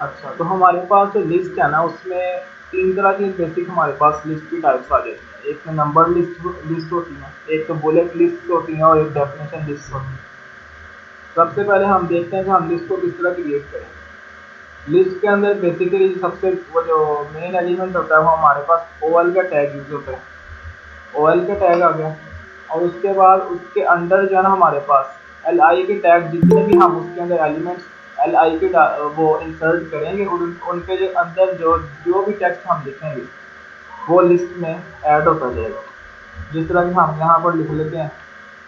अच्छा, तो हमारे पास जो लिस्ट है ना उसमें 3 तरह की बेसिक हमारे पास लिस्ट की टाइप्स आ जाती हैं। एक में नंबर लिस्ट लिस्ट होती है, एक तो बुलेट लिस्ट होती है और एक डेफिनेशन लिस्ट होती है। सबसे पहले हम देखते हैं कि हम लिस्ट को किस तरह क्रिएट करें। लिस्ट के अंदर बेसिकली सबसे वो जो मेन एलिमेंट होता है वो हमारे पास ओएल का टैग यूज होता है। ओएल का टैग आ गया और उसके बाद उसके अंडर जो है ना हमारे पास एल आई के टैग जितने भी हम उसके अंदर एलिमेंट्स एल आई के वो इंसर्ट करेंगे उनके जो अंदर जो जो भी टेक्स्ट हम लिखेंगे वो लिस्ट में ऐड होता जाएगा। जिस तरह कि हम यहाँ पर लिख लेते हैं।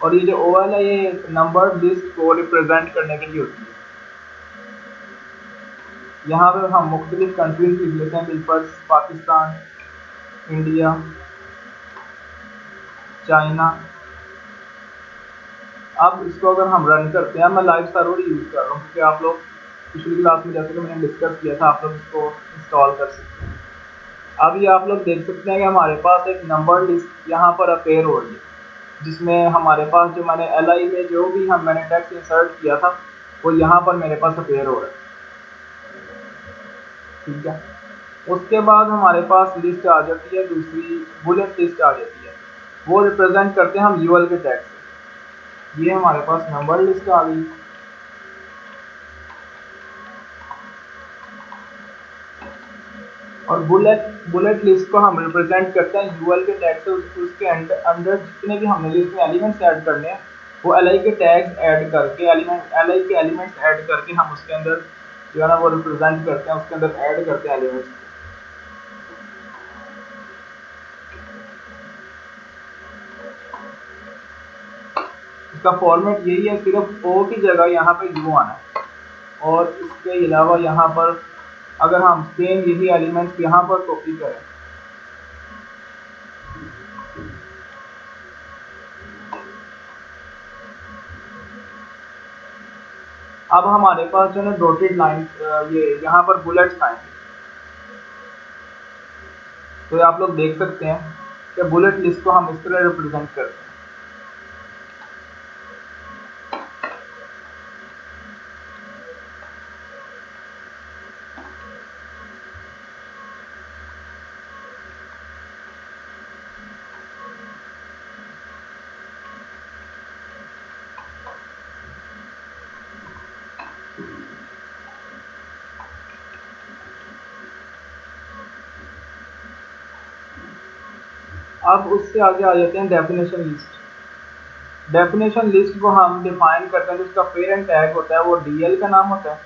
और ये जो ओएल है ये नंबर लिस्ट को रिप्रेजेंट करने के लिए होती है। यहाँ पर हम मुख्तलिफ कंट्रीज लिख लेते हैं, बिल्पर्स पाकिस्तान, इंडिया, चाइना। अब इसको अगर हम रन करते हैं, मैं लाइव सर्वर यूज कर रहा हूँ क्योंकि आप लोग पिछली क्लास में जैसे कि मैंने डिस्कस किया था आप लोग इसको इंस्टॉल कर सकते हैं। अब ये आप लोग देख सकते हैं कि हमारे पास एक नंबर लिस्ट यहाँ पर अपेयर हो रही है जिसमें हमारे पास जो मैंने एल आई में जो भी हम मैंने टेक्स्ट इंसर्ट किया था वो यहाँ पर मेरे पास अपेयर हो रहा है। ठीक है, उसके बाद हमारे पास लिस्ट आ जाती है, दूसरी बुलेट लिस्ट आ जाती है। वो रिप्रेजेंट करते हैं हम यूएल के टैग से। ये हमारे पास नंबर लिस्ट आ गई। और बुलेट बुलेट लिस्ट को हम रिप्रेजेंट करते हैं यूएल के टैग से। उसके अंदर जितने भी हमने लिस्ट में एलिमेंट्स ऐड करने हैं वो एल आई के टैग्स ऐड करके एल आई के एलिमेंट्स ऐड करके हम उसके अंदर जो है ना वो रिप्रेजेंट करते हैं, उसके अंदर ऐड करते हैं एलिमेंट्स। इसका फॉर्मेट यही है, सिर्फ ओ की जगह यहाँ पे यू आना है। और इसके अलावा यहाँ पर अगर हम सेम यही एलिमेंट्स यहाँ पर कॉपी करें, अब हमारे पास जो है डॉटेड लाइन ये यहाँ पर बुलेट्स आएंगे। तो आप लोग देख सकते हैं कि बुलेट लिस्ट को हम इस तरह रिप्रेजेंट करते हैं। अब उससे आगे आ जाते हैं डेफिनेशन लिस्ट। डेफिनेशन लिस्ट को हम डिफाइन करते हैं, तो उसका पेरेंट टैग होता है वो डीएल का नाम होता है,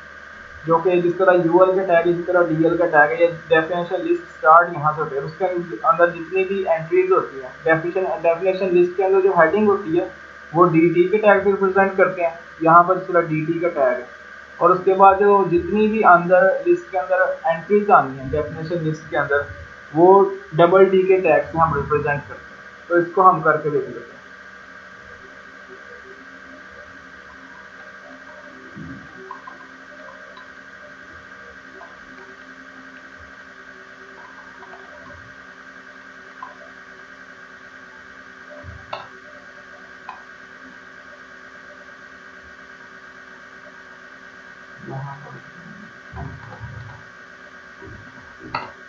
जो कि जिस तरह यूएल का टैग है इसी तरह डीएल का टैग है। ये डेफिनेशन लिस्ट स्टार्ट यहाँ से होती है, उसके अंदर जितनी भी एंट्रीज होती है डेफिनेशन लिस्ट के अंदर जो हेडिंग होती है वो डी के टैग से रिप्रेजेंट करते हैं। यहाँ पर जिस तरह डी का टैग है। और उसके बाद जो जितनी भी अंदर लिस्ट के अंदर एंट्रीज आनी है डेफिनेशन लिस्ट के अंदर वो डबल डी के टैग से हम रिप्रेजेंट करते हैं। तो इसको हम करके देख लेते हैं।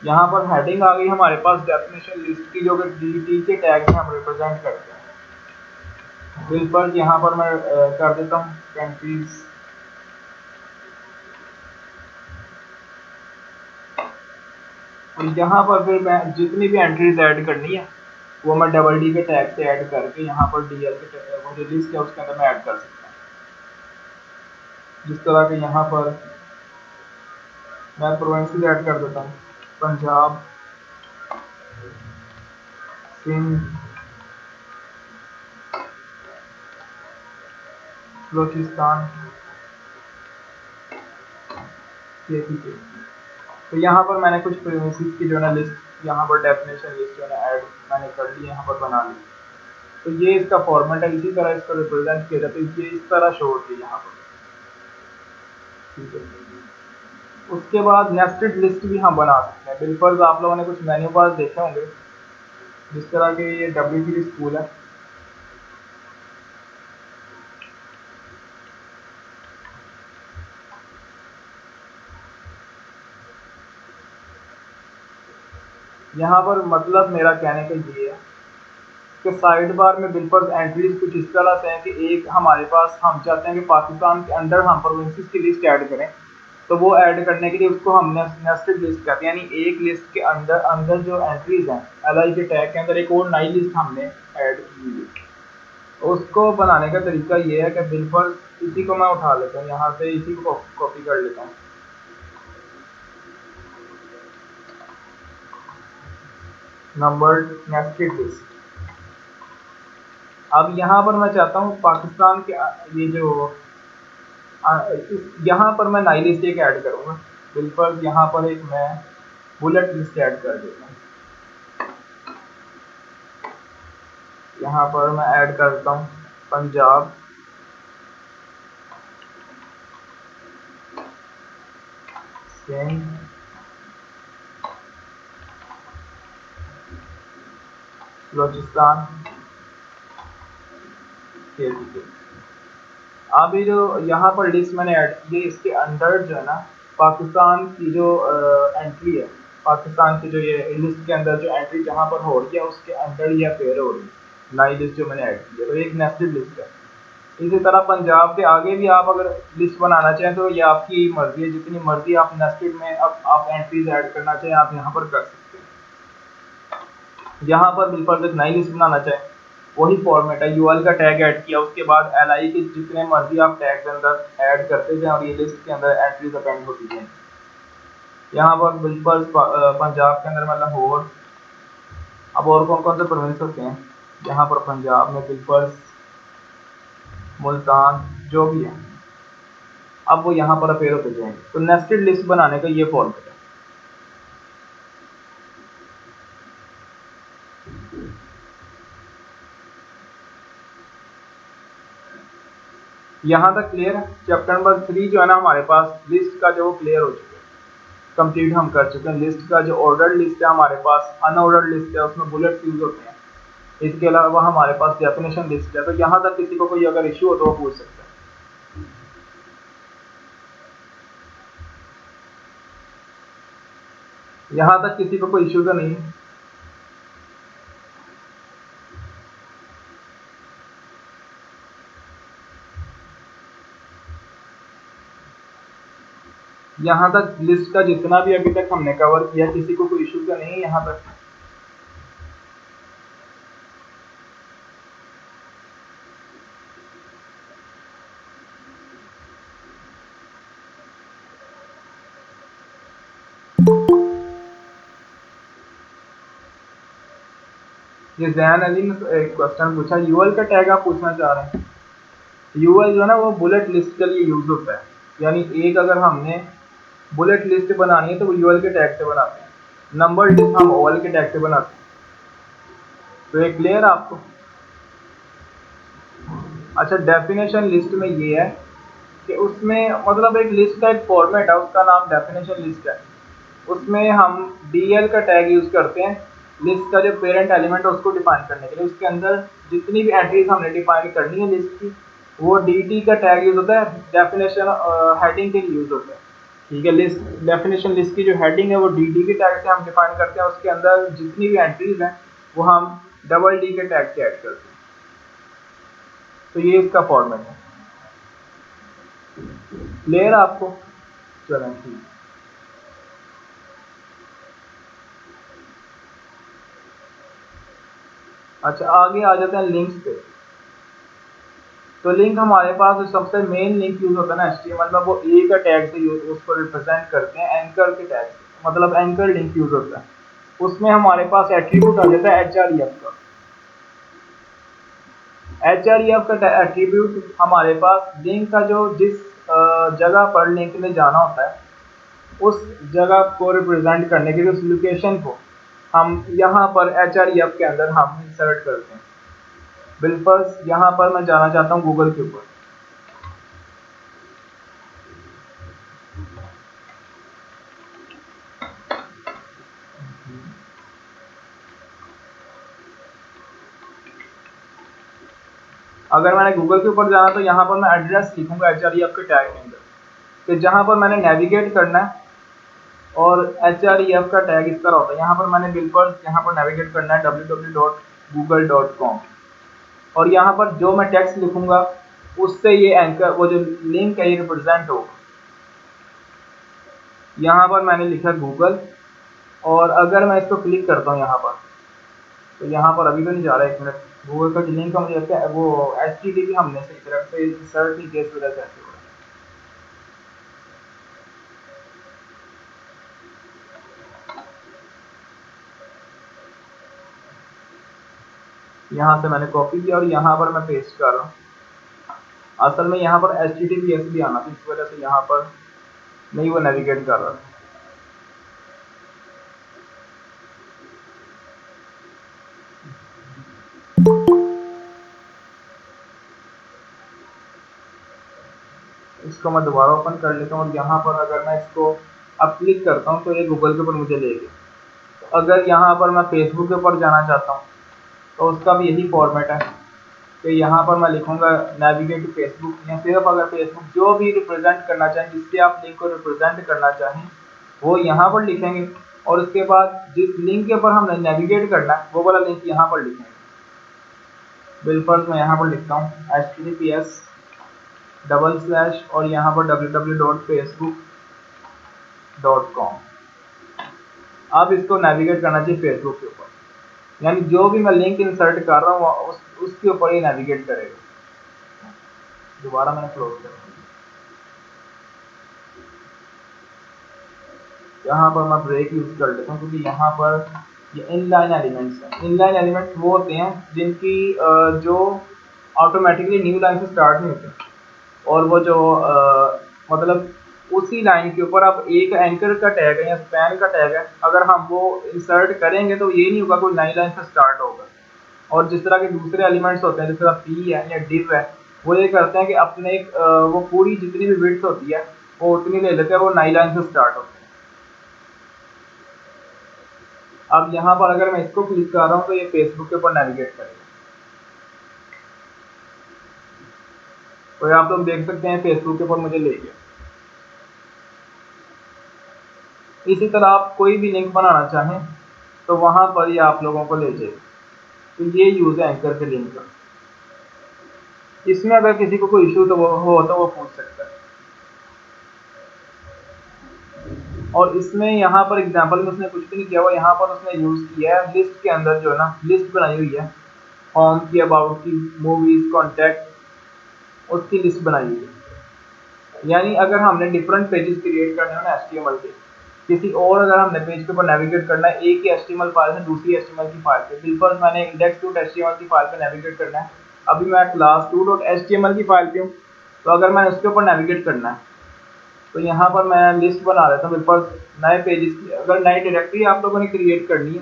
यहाँ पर हेडिंग आ गई हमारे पास डेफिनेशन लिस्ट की, जो कि डी के टैग से हम रिप्रेजेंट करते हैं। बिल पर यहाँ पर मैं कर देता हूँ कंट्रीज। और यहाँ पर फिर मैं जितनी भी एंट्रीज ऐड करनी है वो मैं डबल डी के टैग से ऐड करके यहाँ पर डीएल के वो जो लिस्ट है उसके अंदर मैं ऐड कर सकता हूँ। जिस तरह के यहाँ पर मैं प्रोविंसेस ऐड कर देता हूँ, पंजाब, सिंध, बलूचिस्तान, के। तो यहाँ पर मैंने कुछ प्रीमिसेस की जो है ना लिस्ट यहाँ पर डेफिनेशन लिस्ट जो है ना ऐड मैंने कर ली, यहाँ पर बना ली। तो ये इसका फॉर्मेट है, इसी तरह इसको रिप्रेजेंट किया जाता है। ये इस तरह शो होती है यहाँ पर। ठीक है, उसके बाद नेस्टेड लिस्ट भी हम बना सकते हैं। बिल्पर्स आप लोगों ने कुछ मेन्यू बार देखे होंगे, जिस तरह के ये डब्ल्यू स्कूल है। यहाँ पर मतलब मेरा कहने का ये है कि साइड बार में बिल्कुल एंट्रीज कुछ इस तरह से है कि एक हमारे पास हम चाहते हैं कि पाकिस्तान के अंदर हम प्रोविंसेस की लिस्ट ऐड करें, तो वो ऐड करने के लिए उसको हम नेस्टेड लिस्ट कहते हैं, यानी एक लिस्ट के अंदर अंदर जो एंट्रीज हैं एलआई के टैग के अंदर एक और नई लिस्ट हमने ऐड की है। उसको बनाने का तरीका ये है कि बिल्कुल इसी को मैं उठा लेता हूँ, यहाँ से इसी को कॉपी कर लेता हूँ, नंबर्ड नेस्टेड लिस्ट। अब यहाँ पर मैं चाहता हूँ पाकिस्तान के ये जो यहाँ पर मैं नई लिस्ट एक ऐड करूँगा, बिल्कुल यहाँ पर एक मैं बुलेट लिस्ट ऐड कर देता हूँ। यहाँ पर मैं ऐड करता हूँ पंजाब, सिंध, बलूचिस्तान, केपी। अब ये जो यहाँ पर लिस्ट मैंने ऐड की है, इसके अंदर जो है ना पाकिस्तान की जो एंट्री है, पाकिस्तान की जो ये लिस्ट के अंदर जो एंट्री जहाँ पर हो रही है उसके अंदर ये अपेयर हो रही है नई लिस्ट जो मैंने ऐड की है, तो एक नेस्टेड लिस्ट है। इसी तरह पंजाब के आगे भी आप अगर लिस्ट बनाना चाहें तो ये आपकी मर्जी है, जितनी मर्जी आप नेस्टेड में अब आप एंट्रीज ऐड करना चाहें आप यहाँ पर कर सकते हैं। यहाँ पर बिल्कुल एक नई लिस्ट बनाना चाहें वही फॉर्मेट है, यूएल का टैग ऐड किया, उसके बाद एलआई के जितने मर्जी आप टैग के अंदर ऐड करते जाएं और ये लिस्ट के अंदर एंट्रीज अपेंड होती जाएं। यहाँ पर बिल्कुल पंजाब के अंदर मैं लाहौर, अब और कौन कौन से प्रोविंस होते हैं यहाँ पर पंजाब में, बिल्कुल मुल्तान, जो भी है अब वो यहाँ पर अपेयर होते जाएंगे। तो नेस्टेड लिस्ट बनाने का ये फॉर्मेट है। यहाँ तक क्लियर है। चैप्टर नंबर 3 जो है ना हमारे पास लिस्ट का जो क्लियर हो चुका है, कंप्लीट हम कर चुके हैं। लिस्ट का जो ऑर्डर्ड लिस्ट है हमारे पास, अनऑर्डर्ड लिस्ट है, उसमें बुलेट्स यूज होते हैं। इसके अलावा हमारे पास डेफिनेशन लिस्ट है। तो यहाँ तक किसी को कोई अगर इश्यू हो तो वो पूछ सकता है। यहाँ तक किसी को कोई इश्यू तो नहीं है। यहाँ तक लिस्ट का जितना भी अभी तक हमने कवर किया किसी को कोई इश्यू तो नहीं है यहाँ तक। ये जैन अली ने एक क्वेश्चन पूछा, यूएल का टैग आप पूछना चाह रहे हैं। यूएल जो है ना वो बुलेट लिस्ट के लिए यूज होता है, यानी एक अगर हमने बुलेट लिस्ट बनानी है तो वो यूएल के टैग से बनाते हैं, नंबर लिस्ट हम ओएल के टैग से बनाते हैं। तो ये क्लियर आपको। अच्छा, डेफिनेशन लिस्ट में ये है कि उसमें मतलब एक लिस्ट का एक फॉर्मेट है, उसका नाम डेफिनेशन लिस्ट है। उसमें हम डीएल का टैग यूज करते हैं लिस्ट का जो पेरेंट एलिमेंट है उसको डिफाइन करने के लिए। उसके अंदर जितनी भी एंट्रीज हमने डिफाइन करनी है लिस्ट की, वो डी का टैग यूज होता है, डेफिनेशन हेडिंग के लिए यूज होता है। ठीक है, लिस्ट डेफिनेशन लिस्ट की जो हेडिंग है वो डी के टैग से हम डिफाइन करते हैं। उसके अंदर जितनी भी एंट्रीज हैं वो हम डबल डी के टैग से ऐड करते हैं। तो ये इसका फॉर्मेट है। क्लियर आपको? चलें ठीक। अच्छा, आगे आ जाते हैं लिंक्स पे। तो लिंक हमारे पास सबसे मेन लिंक यूज होता है ना एचटीएमएल में, वो ए का टैग से उसको रिप्रेजेंट करते हैं, एंकर के टैग से, मतलब एंकर लिंक यूज होता है। उसमें हमारे पास एट्रीब्यूट आ जाता है एचआरईएफ का। एचआरईएफ का एट्रीब्यूट हमारे पास लिंक का जो जिस जगह पर लिंक में जाना होता है उस जगह को रिप्रेजेंट करने के लिए उस लोकेशन को हम यहाँ पर एचआरईएफ के अंदर हम इंसर्ट करते हैं। बिल्कुल यहाँ पर मैं जाना चाहता हूँ गूगल के ऊपर। अगर मैंने गूगल के ऊपर जाना तो यहाँ पर मैं एड्रेस लिखूंगा एचआरईएफ के टैग के अंदर, कि जहाँ पर मैंने नेविगेट करना है और href का टैग इस तरह होता है। यहाँ पर मैंने बिल्कुल यहाँ पर नेविगेट करना है www.google.com और यहाँ पर जो मैं टेक्स्ट लिखूंगा उससे ये एंकर वो जो लिंक है ये रिप्रेजेंट होगा। यहाँ पर मैंने लिखा गूगल और अगर मैं इसको क्लिक करता हूँ यहाँ पर तो यहाँ पर अभी तो नहीं जा रहा है। 1 मिनट, गूगल का लिंक का मुझे लगता है वो HTTP हमने सही तरह से सर्च नहीं किया, इस वजह से ऐसे हो रहा है। यहाँ से मैंने कॉपी किया और यहाँ पर मैं पेस्ट कर रहा हूँ। असल में यहाँ पर HTTPS भी आना था, इस वजह से यहाँ पर नहीं वो नेविगेट कर रहा था। इसको मैं दोबारा ओपन कर लेता हूँ और यहाँ पर अगर मैं इसको अब क्लिक करता हूँ तो ये गूगल के ऊपर मुझे ले गया। अगर यहाँ पर मैं फेसबुक के ऊपर जाना चाहता हूँ तो उसका भी यही फॉर्मेट है कि यहाँ पर मैं लिखूंगा नेविगेट टू फेसबुक या सिर्फ अगर फेसबुक जो भी रिप्रेजेंट करना चाहें, जिससे आप लिंक को रिप्रेजेंट करना चाहें वो यहाँ पर लिखेंगे और उसके बाद जिस लिंक के ऊपर हमने नेविगेट करना है वो वाला लिंक यहाँ पर लिखेंगे। बिल्कुल मैं यहाँ पर लिखता हूँ https / और यहाँ पर www.facebook.com। आप इसको नेविगेट करना चाहिए फेसबुक के ऊपर, यानी जो भी मैं लिंक इंसर्ट कर रहा हूँ उसके ऊपर ही नेविगेट करेगा। दोबारा मैंने क्लोज कर दिया। यहाँ पर मैं ब्रेक यूज कर लेता हूँ क्योंकि यहाँ पर ये इनलाइन एलिमेंट्स हैं। इनलाइन एलिमेंट्स वो होते हैं जिनकी जो ऑटोमेटिकली न्यू लाइन से स्टार्ट नहीं होते और वो जो मतलब उसी लाइन के ऊपर अब एक एंकर का टैग है या स्पैन का टैग है, अगर हम वो इंसर्ट करेंगे तो ये नहीं होगा कोई नई लाइन से स्टार्ट होगा। और जिस तरह के दूसरे एलिमेंट्स होते हैं, जिस तरह पी है या डिव है, वो ये करते हैं कि अपने एक वो पूरी जितनी भी विड्थ होती है वो उतनी ले लेते हैं, वो नई लाइन से स्टार्ट होते हैं। अब यहाँ पर अगर मैं इसको क्लिक कर रहा हूँ तो ये फेसबुक के ऊपर नेविगेट करेगा। तो आप लोग देख सकते हैं फेसबुक के ऊपर मुझे ले गया। इसी तरह आप कोई भी लिंक बनाना चाहें तो वहां पर ये आप लोगों को ले जाएगा। तो ये यूज है एंकर के लिंक का। इसमें अगर किसी को कोई इशू तो वो पूछ सकता है। और इसमें यहाँ पर एग्जांपल में उसने कुछ भी नहीं किया हुआ, यहाँ पर उसने यूज किया है लिस्ट के अंदर जो है ना लिस्ट बनाई हुई है, होम की, अबाउट की, मूवीज, कॉन्टैक्ट, उसकी लिस्ट बनाई हुई है। यानी अगर हमने डिफरेंट पेजेस क्रिएट करने हो ना HTML के, किसी और अगर हमने पेज के ऊपर नेविगेट करना है एक ही HTML फाइल से दूसरी HTML की फाइल पे, बिल्कुल मैंने index.html की फाइल पे नेविगेट करना है, अभी मैं class2.html की फाइल पे हूँ, तो अगर मैं उसके ऊपर नेविगेट करना है तो यहाँ पर मैं लिस्ट बना लेता हूँ। मेरे पास नए पेजेस की अगर नई डायरेक्टरी आप लोगों ने क्रिएट करनी है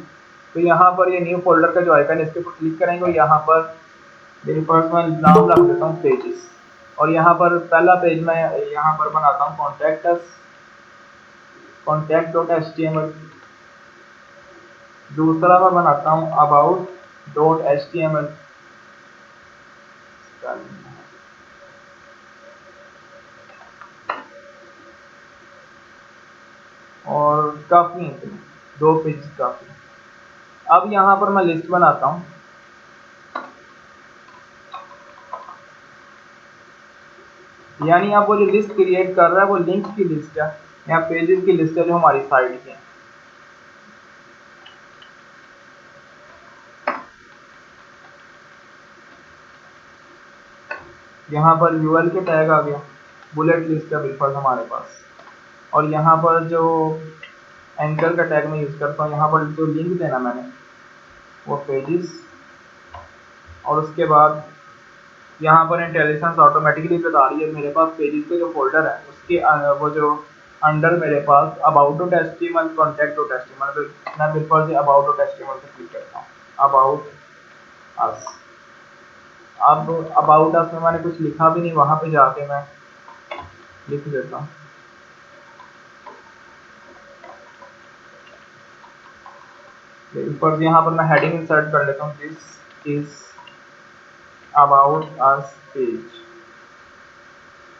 तो यहाँ पर ये न्यू फोल्डर का जो आइकन है इसके ऊपर क्लिक करेंगे और यहाँ पर मेरे पास मैं नाम रख देता हूँ पेजेस और यहाँ पर पहला पेज मैं यहाँ पर बनाता हूँ contact.html, दूसरा मैं बनाता हूँ about.html और काफ़ी है, 2 पेज काफ़ी। अब यहाँ पर मैं लिस्ट बनाता हूँ। यानी आप वो जो लिस्ट क्रिएट कर रहा है वो लिंक की लिस्ट है या पेजेस की लिस्ट है जो हमारी साइट की है। यहाँ पर URL के टैग आ गया, बुलेट लिस्ट है बिल्कुल हमारे पास। और यहाँ पर जो एंकर का टैग मैं यूज़ करता हूँ, यहाँ पर जो लिंक देना मैंने वो पेजेस और उसके बाद यहाँ पर इंटेलिजेंस ऑटोमेटिकली बता रही है मेरे पास पेजेस का जो फोल्डर है उसके वो जो अंडर मेरे पास about.html, contact.html, मैं बिल्कुल से about.html पे क्लिक करता हूँ। about us, अब अबाउट अस में मैंने कुछ लिखा भी नहीं, वहां पे जाके मैं लिख देता हूँ। पर यहाँ पर मैं हेडिंग इंसर्ट कर लेता हूँ, this is about us page.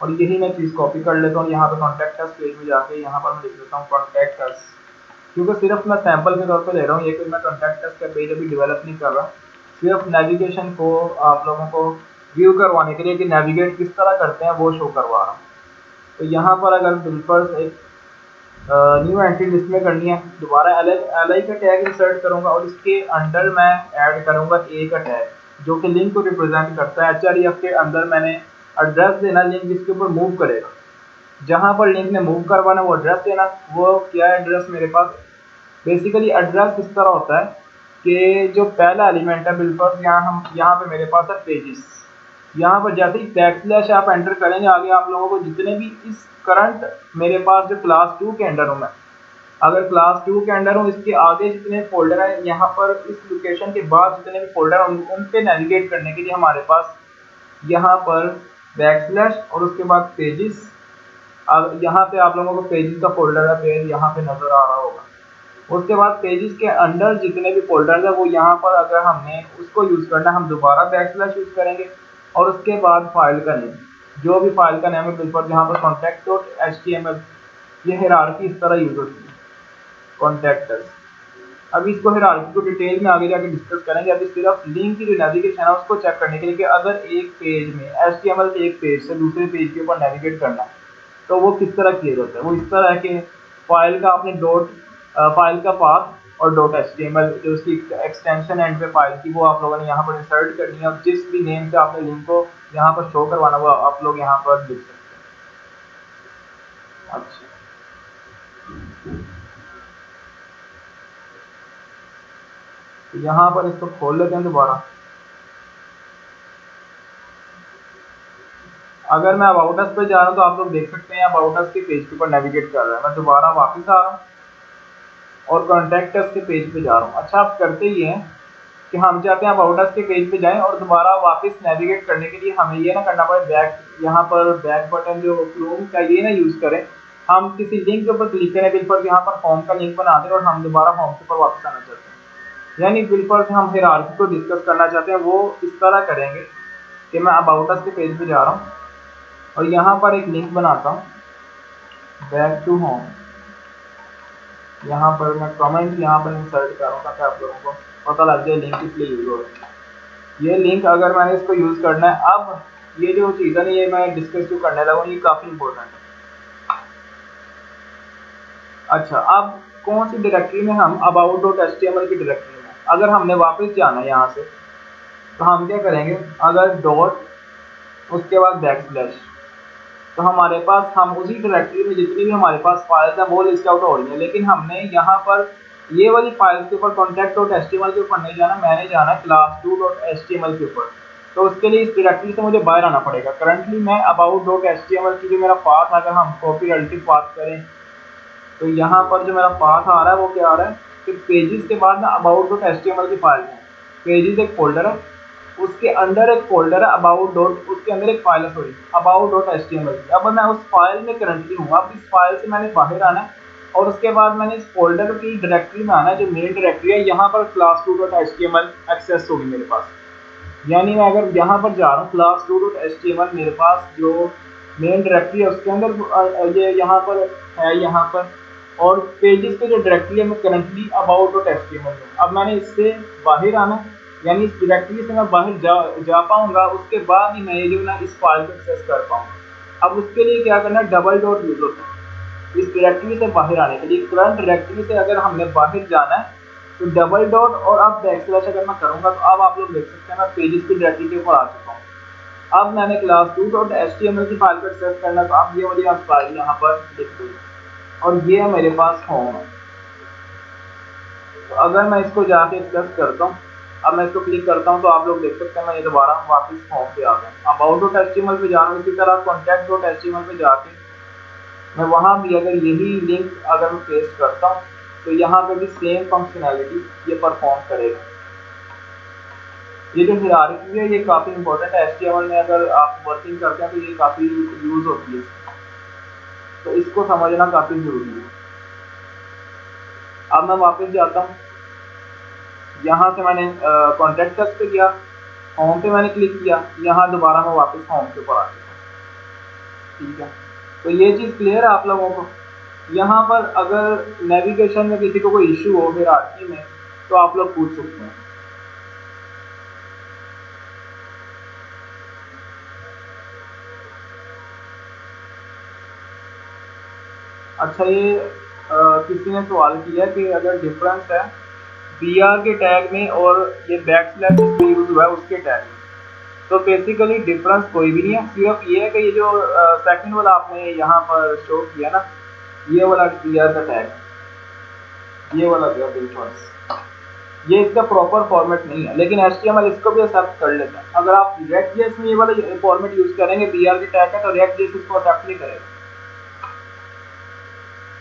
और यही मैं चीज़ कॉपी कर लेता हूँ। यहाँ पे कॉन्टैक्ट अस पेज में जाके यहाँ पर मैं लिख देता हूँ कॉन्टैक्ट अस, क्योंकि सिर्फ मैं सैंपल के तौर पे ले रहा हूँ, ये कोई मैं कॉन्टैक्ट अस का पेज अभी डेवलप नहीं कर रहा, सिर्फ नेविगेशन को आप लोगों को व्यू करवाने के लिए कि नेविगेट किस तरह करते हैं वो शो करवा रहा हूँ। तो यहाँ पर अगर बिल्कुल एक न्यू एंट्री लिस्ट में करनी है, दोबारा एल आई का टैग इंसर्ट करूंगा और इसके अंडर मैं ऐड करूंगा ए का टैग जो कि लिंक को रिप्रेजेंट करता है। एच के अंदर मैंने एड्रेस देना लिंक जिसके ऊपर मूव करेगा, जहां पर लिंक ने मूव करवाना वो एड्रेस देना। वो क्या एड्रेस मेरे पास, बेसिकली एड्रेस इस तरह होता है कि जो पहला एलिमेंट है बिल्कुल यहाँ पे मेरे पास है पेजेस, यहाँ पर जैसे ही बैकस्लैश आप एंटर करेंगे आगे आप लोगों को जितने भी इस करंट मेरे पास जो क्लास 2 के अंडर हूँ मैं, अगर क्लास 2 के अंडर हूँ इसके आगे जितने फोल्डर हैं यहाँ पर इस लोकेशन के बाद जितने भी फोल्डर हैं उन पे नेविगेट करने के लिए हमारे पास यहाँ पर बैकस्लैश और उसके बाद पेजेस। अब यहाँ पे आप लोगों को पेजेस का फोल्डर है पेज यहाँ पे नजर आ रहा होगा। उसके बाद पेजेस के अंडर जितने भी फोल्डर है वो यहाँ पर अगर हमने उसको यूज करना है हम दोबारा बैकस्लैश यूज करेंगे और उसके बाद फाइल का नेम, जो भी फाइल का नेम है बिल्कुल यहाँ पर contact.html, ये हायरार्की इस तरह यूज होती है कॉन्टैक्टर्स। अभी इसको हायरार्की को डिटेल में आगे जाके डिस्कस करेंगे। अभी सिर्फ लिंक की जो नेविगेशन है उसको चेक करने के लिए कि अगर एक पेज में HTML के एक पेज से दूसरे पेज के ऊपर नेविगेट करना है तो वो किस तरह किया जाता है। वो इस तरह है कि फाइल का आपने फाइल का पाथ और .html जो उसकी एक्सटेंशन एंड पे फाइल की वो आप लोगों ने यहाँ पर इंसर्ट करनी है और जिस भी नेम से आपने लिंक को यहाँ पर शो करवाना वो आप लोग यहाँ पर लिख सकते हैं। अच्छा, तो यहाँ पर इसको खोल लेते हैं दोबारा। अगर मैं अबाउट अस पे जा रहा हूँ तो आप लोग देख सकते हैं अबाउट अस के पेज के ऊपर नेविगेट कर रहा है। मैं दोबारा वापस आ रहा हूँ और कॉन्टैक्ट अस के पेज पे जा रहा हूँ। अच्छा, आप करते ही हैं कि हम चाहते हैं अबाउट अस के पेज पे जाएं और दोबारा वापस नेविगेट करने के लिए हमें ये ना करना पड़े बैक, यहाँ पर बैक बटन जो क्रोम का ये ना यूज करें, हम किसी लिंक के ऊपर क्लिक करें बिल्कुल यहाँ पर फॉर्म का लिंक बना दें और हम दोबारा फॉर्म के ऊपर वापस आना चाहते हैं, यानी बिल्कुल हम हायरार्की को डिस्कस करना चाहते हैं वो इस तरह करेंगे कि मैं अबाउट अस के पेज पे जा रहा हूँ और यहाँ पर एक लिंक बनाता हूँ बैक टू होम, यहाँ पर मैं कमेंट यहाँ पर इंसर्ट कर रहा हूँ ताकि आप लोगों को पता लग जाए लिंक किस लिए यूज हो रहा है। ये लिंक अगर मैंने इसको यूज करना है, अब ये जो चीज़ है ना ये मैं डिस्कस जो करने लगा हूँ ये काफ़ी इंपॉर्टेंट है। अच्छा, अब कौन सी डायरेक्टरी में, हम about.html की डायरेक्टरी में अगर हमने वापस जाना है यहाँ से तो हम क्या करेंगे, अगर डॉट उसके बाद बैकस्लैश, तो हमारे पास हम उसी डायरेक्टरी में जितनी भी हमारे पास फाइल्स हैं वो लिस्ट आउट हो रही है, लेकिन हमने यहाँ पर ये वाली फाइल्स के ऊपर contact.html के ऊपर नहीं जाना, मैंने जाना class2.html के ऊपर। तो उसके लिए इस डायरेक्टरी से मुझे बाहर आना पड़ेगा। करंटली मैं about.html की जो मेरा पाथ, अगर हम कॉपी रिलेटिव पाथ करें तो यहाँ पर जो मेरा पाथ आ रहा है वो क्या आ रहा है कि पेजेस के बाद ना about.html की फाइल है, पेजेस एक फोल्डर है उसके अंदर एक फोल्डर है अबाउट डॉट, उसके अंदर एक फाइल है सॉरी about.html की। अब मैं उस फाइल में करंटली हूँ, अब इस फाइल से मैंने बाहर आना है और उसके बाद मैंने इस फोल्डर की डायरेक्टरी में आना है जो मेन डायरेक्टरी है, यहाँ पर class2.html एक्सेस होगी मेरे पास। यानी मैं अगर यहाँ पर जा रहा हूँ class2.html मेरे पास जो मेन डायरेक्टरी है उसके अंदर ये यहाँ पर है, यहाँ पर और पेजेस के जो डायरेक्टरी है मैं करंटली about.html में। अब मैंने इससे बाहर आना, यानी इस डायरेक्टरी से मैं बाहर जा पाऊंगा, उसके बाद ही मैं ये जो ना इस फाइल को एक्सेस कर पाऊंगा। अब उसके लिए क्या करना है, डबल डॉट यूज होता है इस डायरेक्टरी से बाहर आने के लिए। करंट डायरेक्टरी से अगर हमने बाहर जाना है तो डबल डॉट और अब बैकस्लैश अगर मैं करूंगा तो अब आप लोग देख सकते हैं मैं पेजेस की डायरेक्टरी के ऊपर आ चुका हूँ। अब मैंने class2.html की फाइल को एक्सेस करना, तो अब ये वाली फाइल यहाँ पर लिख दूँ और ये है मेरे पास होम है। तो अगर मैं इसको जाके एक्सेस करता हूँ, अब मैं इसको क्लिक करता हूँ तो आप लोग देख सकते हैं मैं ये दोबारा वापस होम पे आ गया। about.html पे जा रहा हूँ, इसी तरह contact.html पे जाके मैं वहाँ भी अगर यही लिंक अगर मैं पेस्ट करता हूँ तो यहाँ पे भी सेम फंक्शनैलिटी ये परफॉर्म करेगा। ये जो हायरार्की है ये काफ़ी इंपॉर्टेंट है, HTML में अगर आप वर्किंग करते हैं तो ये काफ़ी यूज होती है, तो इसको समझना काफ़ी ज़रूरी है। अब मैं वापस जाता हूँ, यहाँ से मैंने कॉन्टैक्ट अस पे गया, होम पे मैंने क्लिक किया, यहाँ दोबारा मैं वापस होम के ऊपर आ चुका हूँ। ठीक है, तो ये चीज़ क्लियर है आप लोगों को। यहाँ पर अगर नेविगेशन में किसी को कोई इशू हो हायरार्की में, तो आप लोग पूछ सकते हैं। अच्छा, ये किसी ने सवाल किया कि अगर डिफरेंस है बी आर के टैग में और ये बैक स्लैश जिसमें यूज हुआ है उसके टैग में, तो बेसिकली डिफरेंस कोई भी नहीं है। सिर्फ ये है कि ये जो सेकंड वाला आपने यहाँ पर शो किया ना, ये वाला बी आर का टैग, ये वाला गया डिफरेंस, ये इसका प्रॉपर फॉर्मेट नहीं है, लेकिन HTML इसको भी एक्सेप्ट कर लेता है। अगर आप रिएक्ट जेएस में ये वाला फॉर्मेट यूज करेंगे बी आर के टैग का, तो रिएक्ट जेएस इसको एक्सेप्ट नहीं करेगा।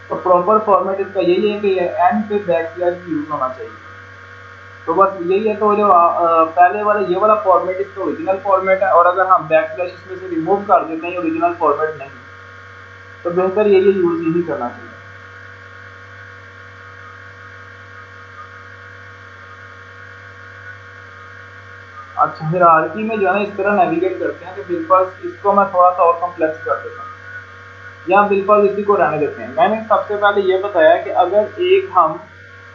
तो प्रॉपर फॉर्मेट इसका यही है कि ये एंड पे बैक स्लैश यूज होना चाहिए। तो बस यही है। तो जो पहले वाला ये वाला फॉर्मेट इसका ओरिजिनल फॉर्मेट है, और अगर हम बैक स्लैश इसमें से रिमूव कर देते हैं ओरिजिनल फॉर्मेट नहीं, तो बेहतर यही यूज यही करना चाहिए। अच्छा, हायरार्की में जो है ना इस तरह नेविगेट करते हैं कि बिल्कुल इसको मैं थोड़ा सा और कॉम्प्लेक्स कर देता हूँ, या बिल्कुल इसी को रहने देते हैं। मैंने सबसे पहले ये बताया कि अगर एक हम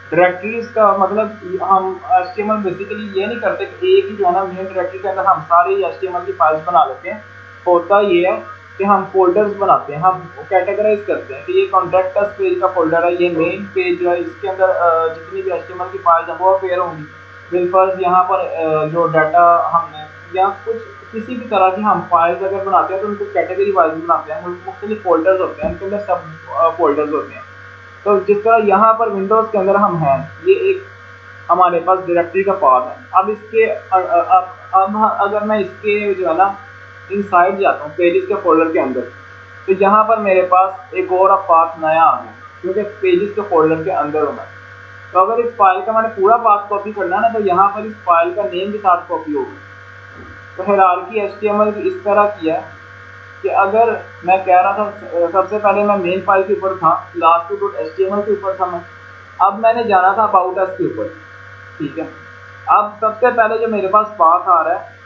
डायरेक्टरीज का मतलब हम HTML बेसिकली ये नहीं करते कि एक ही जो है ना मेन डायरेक्टरी के अंदर हम सारे HTML की फाइल्स बना लेते हैं। होता ये है कि हम फोल्डर्स बनाते हैं, हम कैटेगराइज करते हैं कि ये कॉन्टैक्ट अस पेज का फोल्डर है, ये मेन पेज जो है इसके अंदर जितनी भी HTML की फाइल्स हैं वो अपेयर होंगी। बिल्कुल यहाँ पर जो डाटा हमने या कुछ किसी भी तरह की हम फाइल्स अगर बनाते हैं तो उनको कैटेगरी वाइज बनाते हैं, मुख्तलिफ फोल्डर्स होते हैं, उनके अंदर सब फोल्डर्स होते हैं। तो जिस तरह यहाँ पर विंडोज के अंदर हम हैं, ये एक हमारे पास डायरेक्टरी का पाथ है। अब इसके अब अगर मैं इसके जो है ना इनसाइड जाता हूँ पेजेस के फोल्डर के अंदर, तो यहाँ पर मेरे पास एक और पाथ नया आ गया, क्योंकि पेजेस के फोल्डर के अंदर होगा। तो अगर इस फाइल का मैंने पूरा पाथ कॉपी करना है ना, तो यहाँ पर इस फाइल का नेम के साथ कॉपी होगी। तो हायरार्की HTML की इस तरह की है कि अगर मैं कह रहा था सबसे पहले मैं मेन फाइल के ऊपर था, लास्ट डॉट HTML के ऊपर था मैं, अब मैंने जाना था अबाउट अस के ऊपर। ठीक है, अब सबसे पहले जो मेरे पास पाथ आ रहा है,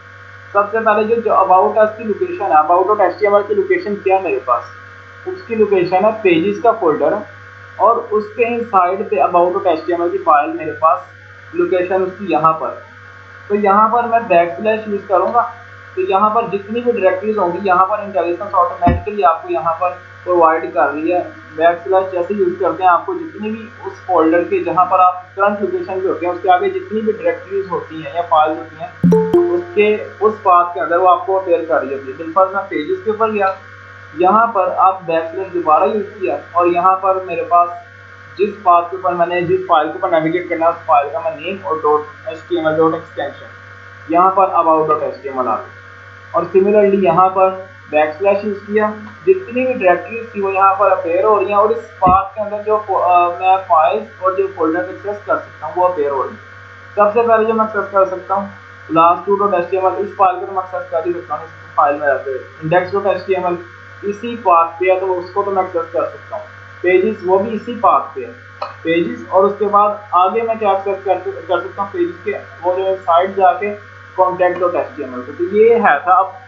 सबसे पहले जो अबाउट अस की लोकेशन है, अबाउट डॉट HTML की लोकेशन क्या है मेरे पास, उसकी लोकेशन है पेजेस का फोल्डर है, और उसके ही साइड पे अबाउट डॉट HTML की फाइल मेरे पास लोकेशन उसकी यहाँ पर। तो यहाँ पर मैं बैक स्लैश यूज करूंगा, तो यहाँ पर जितनी भी डायरेक्टरीज होंगी यहाँ पर इंटेलिजेंस ऑटोमेटिकली आपको यहाँ पर प्रोवाइड कर रही है। बैक स्लैश जैसे यूज करते हैं, आपको जितनी भी उस फोल्डर के जहाँ पर आप करंट लोकेशन पे होते हैं उसके आगे जितनी भी डायरेक्टरीज होती हैं या फाइल्स होती हैं, उसके उस पाथ के अंदर वो आपको अपेयर कर रही होती है। बिल्कुल मैं पेजेस के ऊपर गया, यहाँ पर आप बैक स्लैश दोबारा यूज किया, और यहाँ पर मेरे पास जिस पाथ के ऊपर मैंने जिस फाइल के ऊपर नेविगेट करना है उस फाइल का मैं नेम और डॉट HTML डॉट एक्सटेंशन यहाँ पर अबाउट डॉट HTML आ गई। और सिमिलरली यहाँ पर बैक स्लैश यूज किया, जितनी भी डायरेक्टरीज थी वो यहाँ पर अपेयर हो रही हैं, और इस पाथ के अंदर जो मैं फाइल्स और जो फोल्डर एक्सेस कर सकता हूँ वो अपेयर हो रही है। सबसे पहले जो मैं एक्सेस कर सकता हूँ लास्ट टू डॉट HTML, इस फाइल को तो मैं एक्सेस कर ही सकता हूँ, इस फाइल में रहते इंडेक्स डॉट HTML इसी पाथ पे है, तो उसको तो मैं एक्सेस कर सकता हूँ। पेजेस वो भी इसी पाथ पे है पेजेस, और उसके बाद आगे मैं क्या एक्सेस कर सकता हूँ पेजेस के वो जो साइड जाके कॉन्टैक्ट डॉट HTML। तो ये है था। अब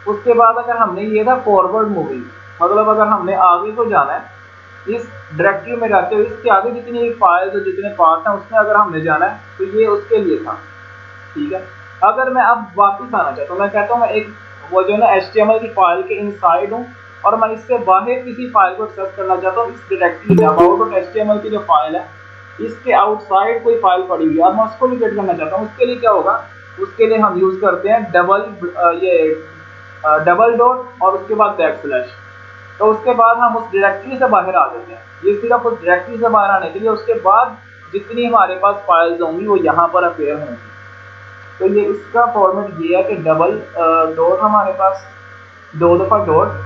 उसके बाद अगर हमने ये था फॉरवर्ड मूविंग, मतलब अगर हमने आगे को जाना है इस डायरेक्टरी में रहते हुए इसके आगे जितनी फाइल्स और जितने पार्ट हैं उसमें अगर हमने जाना है तो ये उसके लिए था। ठीक है, अगर मैं अब वापस आना चाहता हूँ, मैं कहता हूँ मैं एक वो जो है ना HTML की फाइल के इनसाइड हूँ, और मैं इससे बाहर किसी फाइल को एक्सेस करना चाहता हूँ। इस डायरेक्टरी में अबाउट डॉट HTML की जो फाइल है इसके आउटसाइड कोई फाइल पड़ी हुई है, अब मैं उसको लोकेट करना चाहता हूँ। उसके लिए क्या होगा, उसके लिए हम यूज करते हैं डबल डॉट और उसके बाद बैक स्लैश। तो उसके बाद हम उस डायरेक्टरी से बाहर आ जाते हैं। ये सिर्फ उस डायरेक्टरी से बाहर आने के लिए, उसके बाद जितनी हमारे पास फाइल्स होंगी वो यहाँ पर अपेयर होंगी। तो ये इसका फॉर्मेट ये है कि डबल डॉट हमारे पास दो दफ़ा डॉट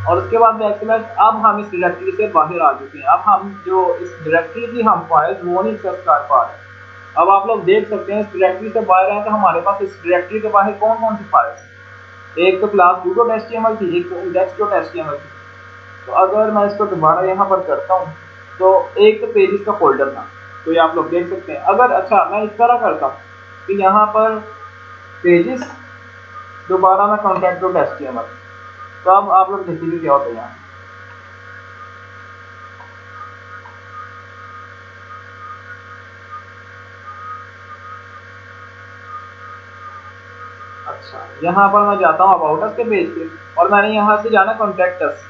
और उसके बाद बैक स्लैश। अब हम इस डायरेक्टरी से बाहर आ चुके हैं, अब हम जो इस डायरेक्टरी की हम फाइल्स वो नहीं एक्सेस कर पा रहे। अब आप लोग देख सकते हैं इस डायरेक्टरी से बाहर आए तो हमारे पास इस डायरेक्टरी के बाहर कौन कौन सी फाइल्स, एक तो क्लास 2 डॉट HTML थी, एक तो इंडेक्स डॉट HTML थी। तो अगर मैं इसको दोबारा यहाँ पर करता हूँ तो एक तो पेजेस का फोल्डर था, तो ये आप लोग देख सकते हैं। अगर अच्छा मैं इस तरह करता हूँ कि यहाँ पर पेजेस, दोबारा मैं कॉन्टैक्ट डॉट HTML, तो अब आप लोग देखिए क्या होता है यहाँ। अच्छा, यहाँ पर मैं जाता हूँ अबाउट अस के पेज पे और मैंने यहाँ से जाना कॉन्टैक्ट अस।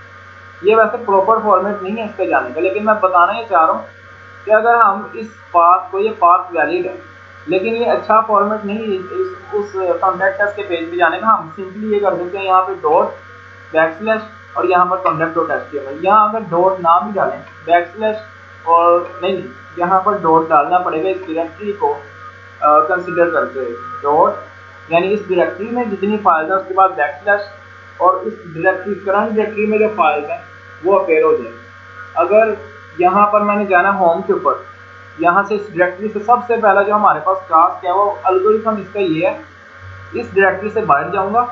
ये वैसे प्रॉपर फॉर्मेट नहीं है इसका जाने का, लेकिन मैं बताना ये चाह रहा हूँ कि अगर हम इस पाथ को, ये पाथ वैलिड है लेकिन ये अच्छा फॉर्मेट नहीं है उस कॉन्टैक्ट अस के पेज पे जाने का, हम सिंपली ये कर सकते हैं यहाँ पे डॉट बैकस्लैश और यहाँ पर कॉन्टैक्ट डॉट एचटीएमएल। यहाँ अगर डॉट ना भी डालें, बैकस्लैश और नहीं, यहाँ पर डॉट डालना पड़ेगा इस डायरेक्टरी को कंसिडर करते हुए। डॉट यानी इस डायरेक्टरी में जितनी फाइल्स है उसके बाद बैकस्लैश और इस डायरेक्टरी, करंट डायरेक्टरी में जो फाइल्स हैं वो अपेयर हो जाए। अगर यहाँ पर मैंने जाना होम के ऊपर, यहाँ से इस डायरेक्टरी से सबसे पहला जो हमारे पास टास्क है वो एल्गोरिथम इसका ये है, इस डायरेक्टरी से बाहर जाऊंगा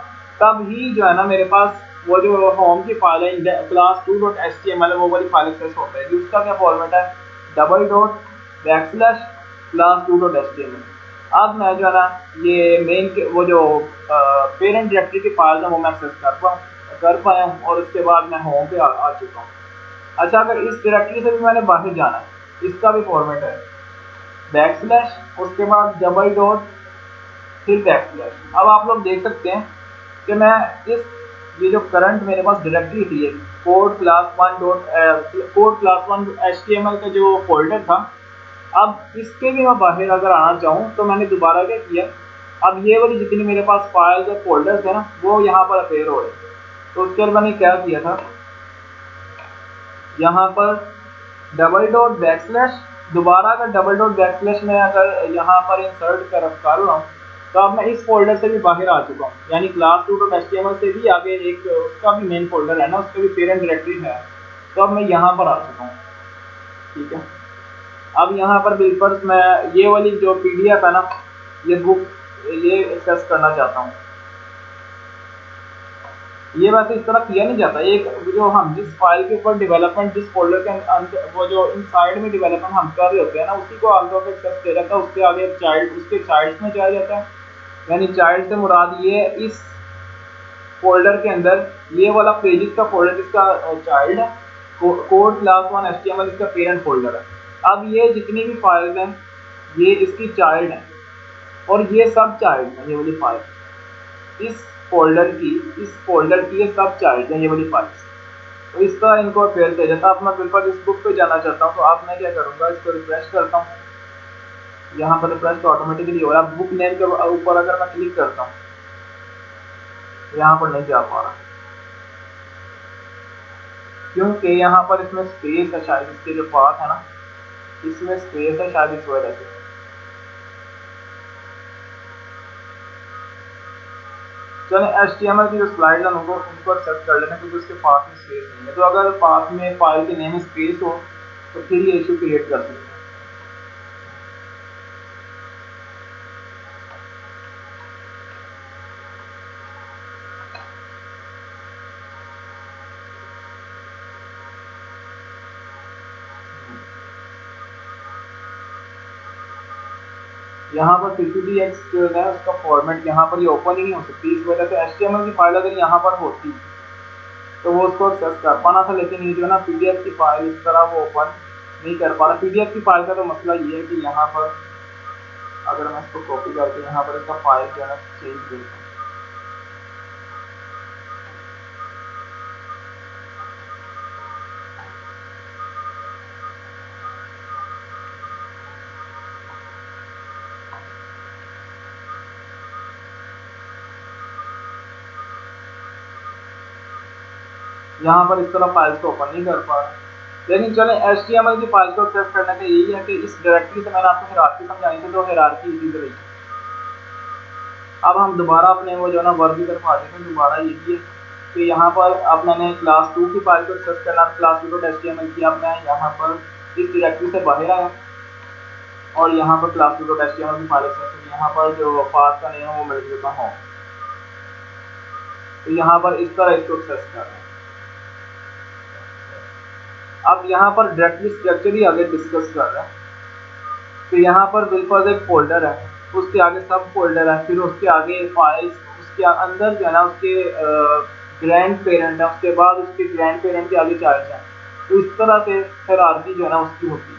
तब ही जो है ना मेरे पास वो जो होम की फाइल है class2.html वो वाली फाइल एक्सेस होता है। उसका क्या फॉर्मेट है, डबल डॉट बैकस्लैश class2.html। अब मैं जो है ना ये मेन के वो जो पेरेंट डायरेक्टरी की फाइल है वो मैं एक्सेस कर पाया हूँ और उसके बाद मैं होम पे आ चुका हूँ। अच्छा, अगर इस डायरेक्टरी से भी मैंने बाहर जाना है, इसका भी फॉर्मेट है बैकस्लैश, उसके बाद डबल डॉट, फिर बैकस्लैश। अब आप लोग देख सकते हैं कि मैं इस ये जो करंट मेरे पास डायरेक्टरी थी कोड क्लास वन HTML का जो फोल्डर था, अब इसके भी मैं बाहर अगर आना चाहूँ तो मैंने दोबारा क्या किया, अब ये वाली जितनी मेरे पास फाइल्स और फोल्डर्स है ना वो यहाँ पर अपेयर हो रहे। तो उसके बाद मैंने क्या किया था, यहाँ पर डबल डॉट बैकस्लैश, दोबारा अगर डबल डॉट बैकस्लैश में अगर यहाँ पर इंसर्ट कर रहा हूँ तो अब मैं इस फोल्डर से भी बाहर आ चुका हूँ, यानी class2.html से भी आगे एक उसका भी मेन फोल्डर है ना, उसका भी पेरेंट डायरेक्टरी है। तो अब मैं यहाँ पर आ चुका हूँ, ठीक है। अब यहाँ पर बिल्कुल मैं ये वाली जो PDF है ना, ये बुक ये एक्सेस करना चाहता हूँ। ये वैसे इस तरह किया नहीं जाता, एक जो हम जिस फाइल के ऊपर डेवलपमेंट, जिस फोल्डर के अंदर वो जो इनसाइड में डेवलपमेंट हम कर रहे होते हैं ना, उसी को आमतौर पर एक्सेस किया जाता है, उसके आगे चाइल्ड, उसके चाइल्ड में जाया जाता है। यानी चाइल्ड से मुराद ये इस फोल्डर के अंदर ये वाला पेजेस का फोल्डर जिसका चाइल्ड है, कोड class1 HTML इसका पेरेंट फोल्डर है। अब ये जितनी भी फाइल्स हैं ये इसकी चाइल्ड है और ये सब चाइल्ड है, ये वाली फाइल इस फोल्डर की ये सब चाइल्ड है, ये वाली फाइल्स। तो इस तरह इनको अपेयर किया जाता है। अब मैं बिल्कुल इस बुक पे जाना चाहता हूँ तो अब मैं क्या करूँगा, इसको रिफ्रेश करता हूँ, यहाँ पर रिफ्रेश तो ऑटोमेटिकली हो रहा है। बुक नेम के ऊपर अगर मैं क्लिक करता हूँ, यहाँ पर नहीं जा पा रहा क्योंकि यहाँ पर इसमें स्पेस है, शायद इसके जो पाथ है ना इसमें स्पेस है शायद, इस वजह से। चले HTML की जो स्लाइड है उनको एक्सेस कर लेना क्योंकि उसके पाथ में स्पेस नहीं है। तो अगर पाथ में फाइल के नेम में स्पेस हो तो फिर ये इशू क्रिएट कर सकते हैं। यहाँ पर PPTX जो है उसका फॉर्मेट यहाँ पर ये ओपन ही नहीं हो सकती, इस वजह से HTML की फाइल अगर यहाँ पर होती तो वो उसको एक्सेस कर पाना था, लेकिन ये जो है ना PDF की फाइल इस तरह वो ओपन नहीं कर पा रहा। PDF की फाइल का तो मसला ये है कि यहाँ पर अगर मैं इसको कॉपी करके यहाँ पर इसका फाइल जो है ना चेंज करता हूँ, यहाँ पर इस तरह फाइल्स को ओपन नहीं कर पा रहा। लेकिन चले HTML की फाइल को एक्सेस करने का यही है कि इस डायरेक्टरी से मैंने आपको हायरार्की समझाई थी, तो हायरार्की इसी तरह। अब हम दोबारा अपने वो जो है ना वर्क की तरफ आ जाते हैं। दोबारा यही है कि यहाँ पर अब मैंने class2 की फाइल को एक्सेस करना, class2.html किया, अब मैं यहाँ पर इस डायरेक्टरी से बाहर आया और यहाँ पर class2.html की फाइल एक्सेस हुई। यहाँ पर जो पाथ का नेम है वो मिल चुका हूँ, तो यहाँ पर इस तरह इसको एक्सेस कर रहे हैं। अब यहाँ पर डायरेक्टरी स्ट्रक्चर ही आगे डिस्कस कर रहे हैं। तो यहाँ पर बिल्कुल एक फोल्डर है, उसके आगे सब फोल्डर है, फिर उसके आगे फाइल्स, उसके अंदर जो है ना उसके ग्रैंड पेरेंट है, उसके बाद उसके ग्रैंड पेरेंट के आगे चाइल्ड हैं। तो इस तरह से हायरार्की जो है ना उसकी होती है।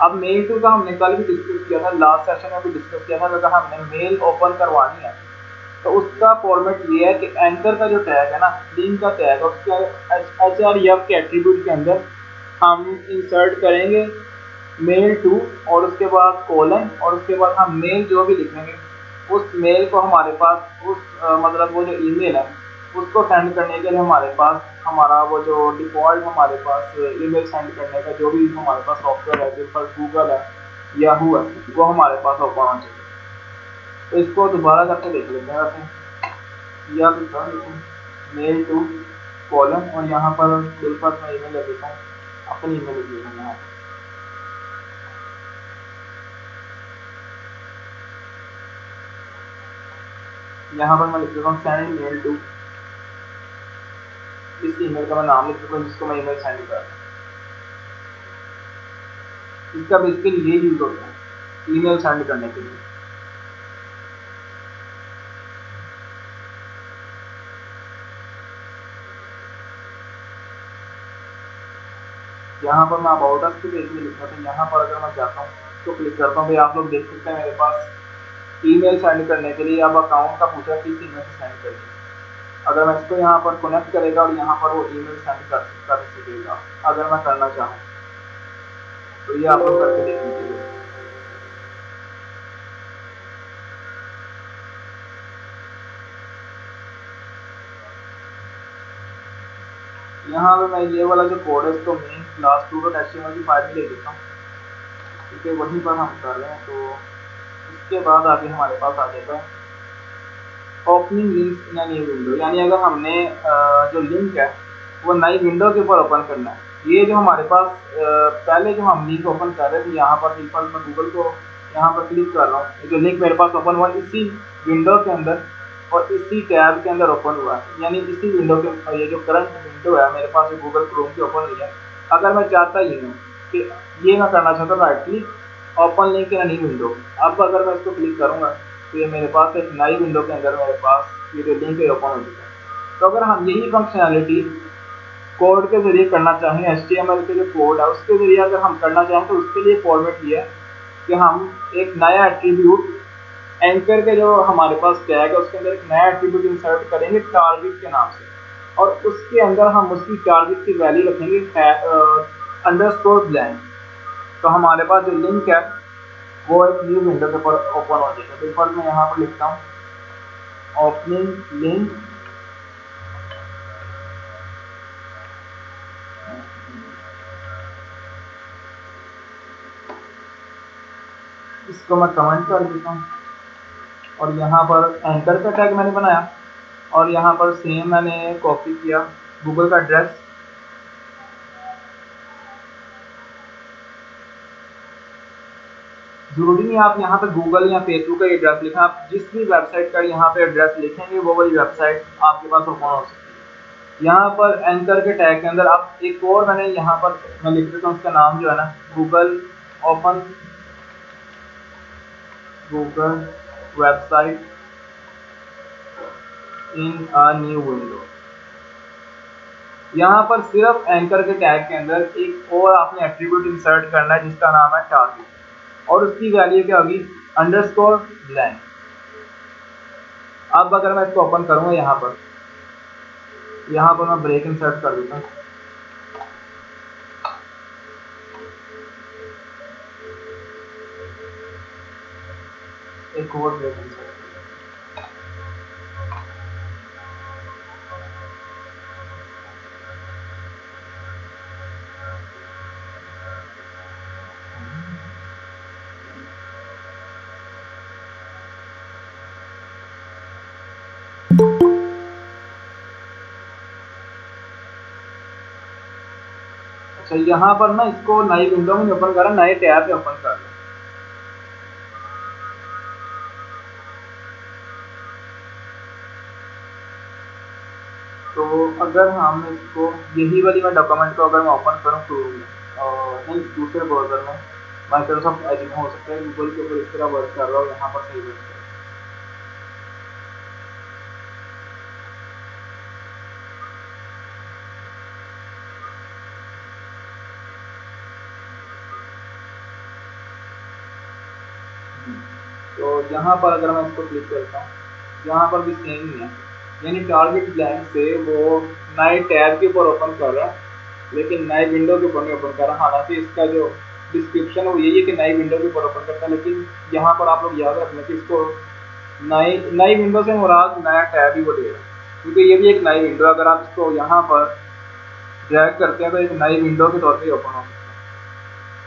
अब मेल टू का हमने कल भी डिस्कस किया था, लास्ट सेशन में भी डिस्कस किया था। अगर हमने मेल ओपन करवानी है तो उसका फॉर्मेट ये है कि एंकर का जो टैग है ना, लिंक का टैग है, उसके HREF के एट्रीब्यूट के अंदर हम इंसर्ट करेंगे मेल टू, और उसके बाद कोलन, और उसके बाद हम मेल जो भी लिखेंगे उस मेल को हमारे पास उस मतलब वो जो ईमेल है उसको सेंड करने के लिए हमारे पास हमारा वो जो डिफ़ॉल्ट हमारे पास ईमेल सेंड करने का जो भी हमारे पास सॉफ्टवेयर है, जैसे गूगल है, याहू है, वो हमारे पास ओपन होना चाहिए। तो इसको दोबारा करके देख लेते हैं। वैसे या भी था, लेकिन मेल टू कॉलन, और यहाँ पर सिर्फ मैं ईमेल लिख देता हूँ, अपनी ईमेल लिख देता हूँ यहाँ पर। यहाँ पर मैं लिख देता हूँ सेंड मेल टू, इस ईमेल का मैं नाम लिख देता हूँ जिसको मैं ईमेल सेंड कर रहा हूँ। इसका बेसिकली ये यूज होता है ईमेल सेंड करने के लिए। यहाँ पर मैं अबाउट अस के पेज में लिखा था, यहाँ पर अगर मैं जाता हूँ तो क्लिक करता हूँ, भाई आप लोग देख सकते हैं मेरे पास ईमेल सेंड करने के लिए अब अकाउंट का पूछा किस ईमेल से सेंड करेंगे। अगर मैं इसको यहाँ पर कनेक्ट करेगा और यहाँ पर वो ईमेल सेंड कर सकेगा अगर मैं करना चाहूँ। तो ये आप लोग करके देख लीजिए। यहाँ पे मैं ये वाला जो कोड है इसको मेन क्लास 2.html की फाइल में ले देता हूँ, क्योंकि वहीं पर हम कर रहे हैं। तो इसके बाद आगे हमारे पास आ जाता है opening links in a new window, यानी अगर हमने जो लिंक है वो नई विंडो के ऊपर ओपन करना है। ये जो हमारे पास पहले जो हम लिंक ओपन कर रहे थे, यहाँ पर डिफॉल्ट में गूगल को यहाँ पर क्लिक कर रहा हूँ, जो लिंक मेरे पास ओपन हुआ इसी विंडो के अंदर और इसी टैब के अंदर ओपन हुआ है, यानी इसी विंडो के, ये जो करंट विंडो है मेरे पास जो गूगल क्रोम की ओपन हुई है। अगर मैं चाहता ही हूँ कि ये मैं करना चाहता हूँ right click open link in new window, अब अगर मैं इसको क्लिक करूँगा तो ये मेरे पास एक नई विंडो के अंदर मेरे पास ये जो लिंक है ओपन हो चुका है। तो अगर हम यही फंक्शनैलिटी कोड के जरिए करना चाहें, HTML के जो कोड है उसके जरिए अगर हम करना चाहें, तो उसके लिए फॉर्मेट ये है कि हम एक नया एट्रीब्यूट एंकर के जो हमारे पास टैग है उसके अंदर एक नया एट्रीब्यूट इंसर्ट करेंगे टारगेट के नाम से, और उसके अंदर हम उसकी टारगेट की वैल्यू रखेंगे अंडरस्कोर ब्लैंक। तो हमारे पास जो लिंक है वो एक न्यू विंडो के ऊपर ओपन हो जाएगा। तो डिफॉल्ट मैं यहाँ पर लिखता हूँ ओपनिंग लिंक, इसको मैं कमेंट कर देता हूँ, और यहाँ पर एंकर का टैग मैंने बनाया, और यहाँ पर सेम मैंने कॉपी किया गूगल का एड्रेस। जरूरी नहीं आप यहाँ पे गूगल या फेसबुक का एड्रेस लिखें, आप जिस भी वेबसाइट का यहाँ पे एड्रेस लिखेंगे वो वाली वेबसाइट आपके पास ओपन हो सकती है। यहाँ पर एंकर के टैग के अंदर आप एक और मैंने यहाँ पर मैं लिख देता हूँ, उसका नाम जो है ना Google open Google website in a new window. यहाँ पर सिर्फ एंकर के टैग के अंदर एक और आपने एट्रीब्यूट इंसर्ट करना है जिसका नाम है टारगेट, और उसकी वैल्यू क्या होगी अंडरस्कोर ब्लैंक। अब अगर मैं इसको ओपन करूँगा यहाँ पर मैं ब्रेक इंसर्ट कर देता हूँ, एक और ब्रेक इंसर्ट। अच्छा यहाँ पर ना इसको नई विंडो में ओपन कर रहा है, नए टैब में ओपन कर रहा है। तो अगर हम इसको यही वाली मैं डॉक्यूमेंट को अगर मैं ओपन करूँ क्रोम में नहीं दूसरे ब्राउज़र में, माइक्रोसॉफ्ट एज में हो सकता है गूगल के ऊपर इस तरह वर्क कर रहा हो, यहाँ पर सही वर्क कर रहा है। तो यहाँ पर अगर मैं इसको क्लिक करता हूँ, यहाँ पर भी सेम ही है, यानी टारगेट ब्लैंक से वो नए टैब के ऊपर ओपन कर रहा है, लेकिन नए विंडो के ऊपर नहीं ओपन कर रहा। हालांकि इसका जो डिस्क्रिप्शन है वो यही है कि नई विंडो के ऊपर ओपन करता है, लेकिन यहाँ पर आप लोग याद रखना कि इसको नई नई विंडो से मुराद नया टैब ही वो दे रहा है, क्योंकि ये भी एक नई विंडो, अगर आप इसको यहाँ पर ड्रैग करते हैं तो एक नई विंडो के तौर पर ओपन हो सकता है।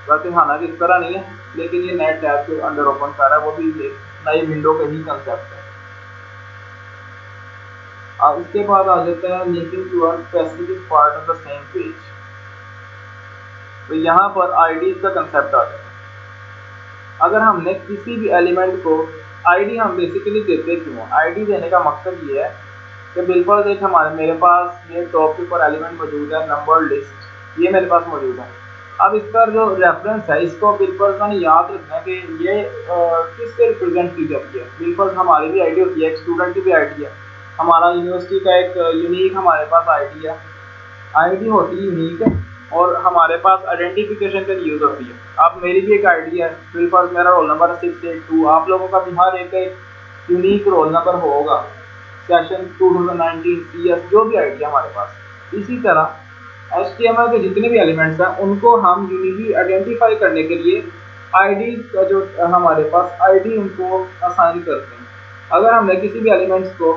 वैसे हालांकि इस तरह नहीं है, लेकिन ये नए टैब के अंदर ओपन कर रहा है, वो भी एक नई विंडो का ही कंसेप्ट है। अब इसके बाद आ जाता है linking to a specific part of the same page. तो यहाँ पर आईडी का कंसेप्ट आ जाता है। अगर हमने किसी भी एलिमेंट को आईडी, हम बेसिकली देते क्यों, आईडी देने का मकसद ये है कि बिल्कुल एक हमारे मेरे पास ये टॉप के ऊपर एलिमेंट मौजूद है, नंबर लिस्ट ये मेरे पास मौजूद है। अब इसका जो रेफरेंस है इसको बिल्कुल मैंने याद रखना है कि ये किससे रिप्रेजेंट की जाती है। बिल्कुल हमारी भी आईडी होती है, एक स्टूडेंट की भी आईडी है, हमारा यूनिवर्सिटी का एक यूनिक हमारे पास आईडी है, आईडी होती है यूनिक है, और हमारे पास आइडेंटिफिकेशन के लिए यूज होती है। अब मेरी भी एक आईडी है, बिल्कुल मेरा रोल नंबर है 682, आप लोगों का भी हर एक यूनिक रोल नंबर होगा, सेशन 2019 CS जो भी आईडी है हमारे पास। इसी तरह HTML के जितने भी एलिमेंट्स हैं उनको हम यूनिकली आइडेंटिफाई करने के लिए आईडी का जो हमारे पास आईडी उनको असाइन करते हैं। अगर हमने किसी भी एलिमेंट्स को,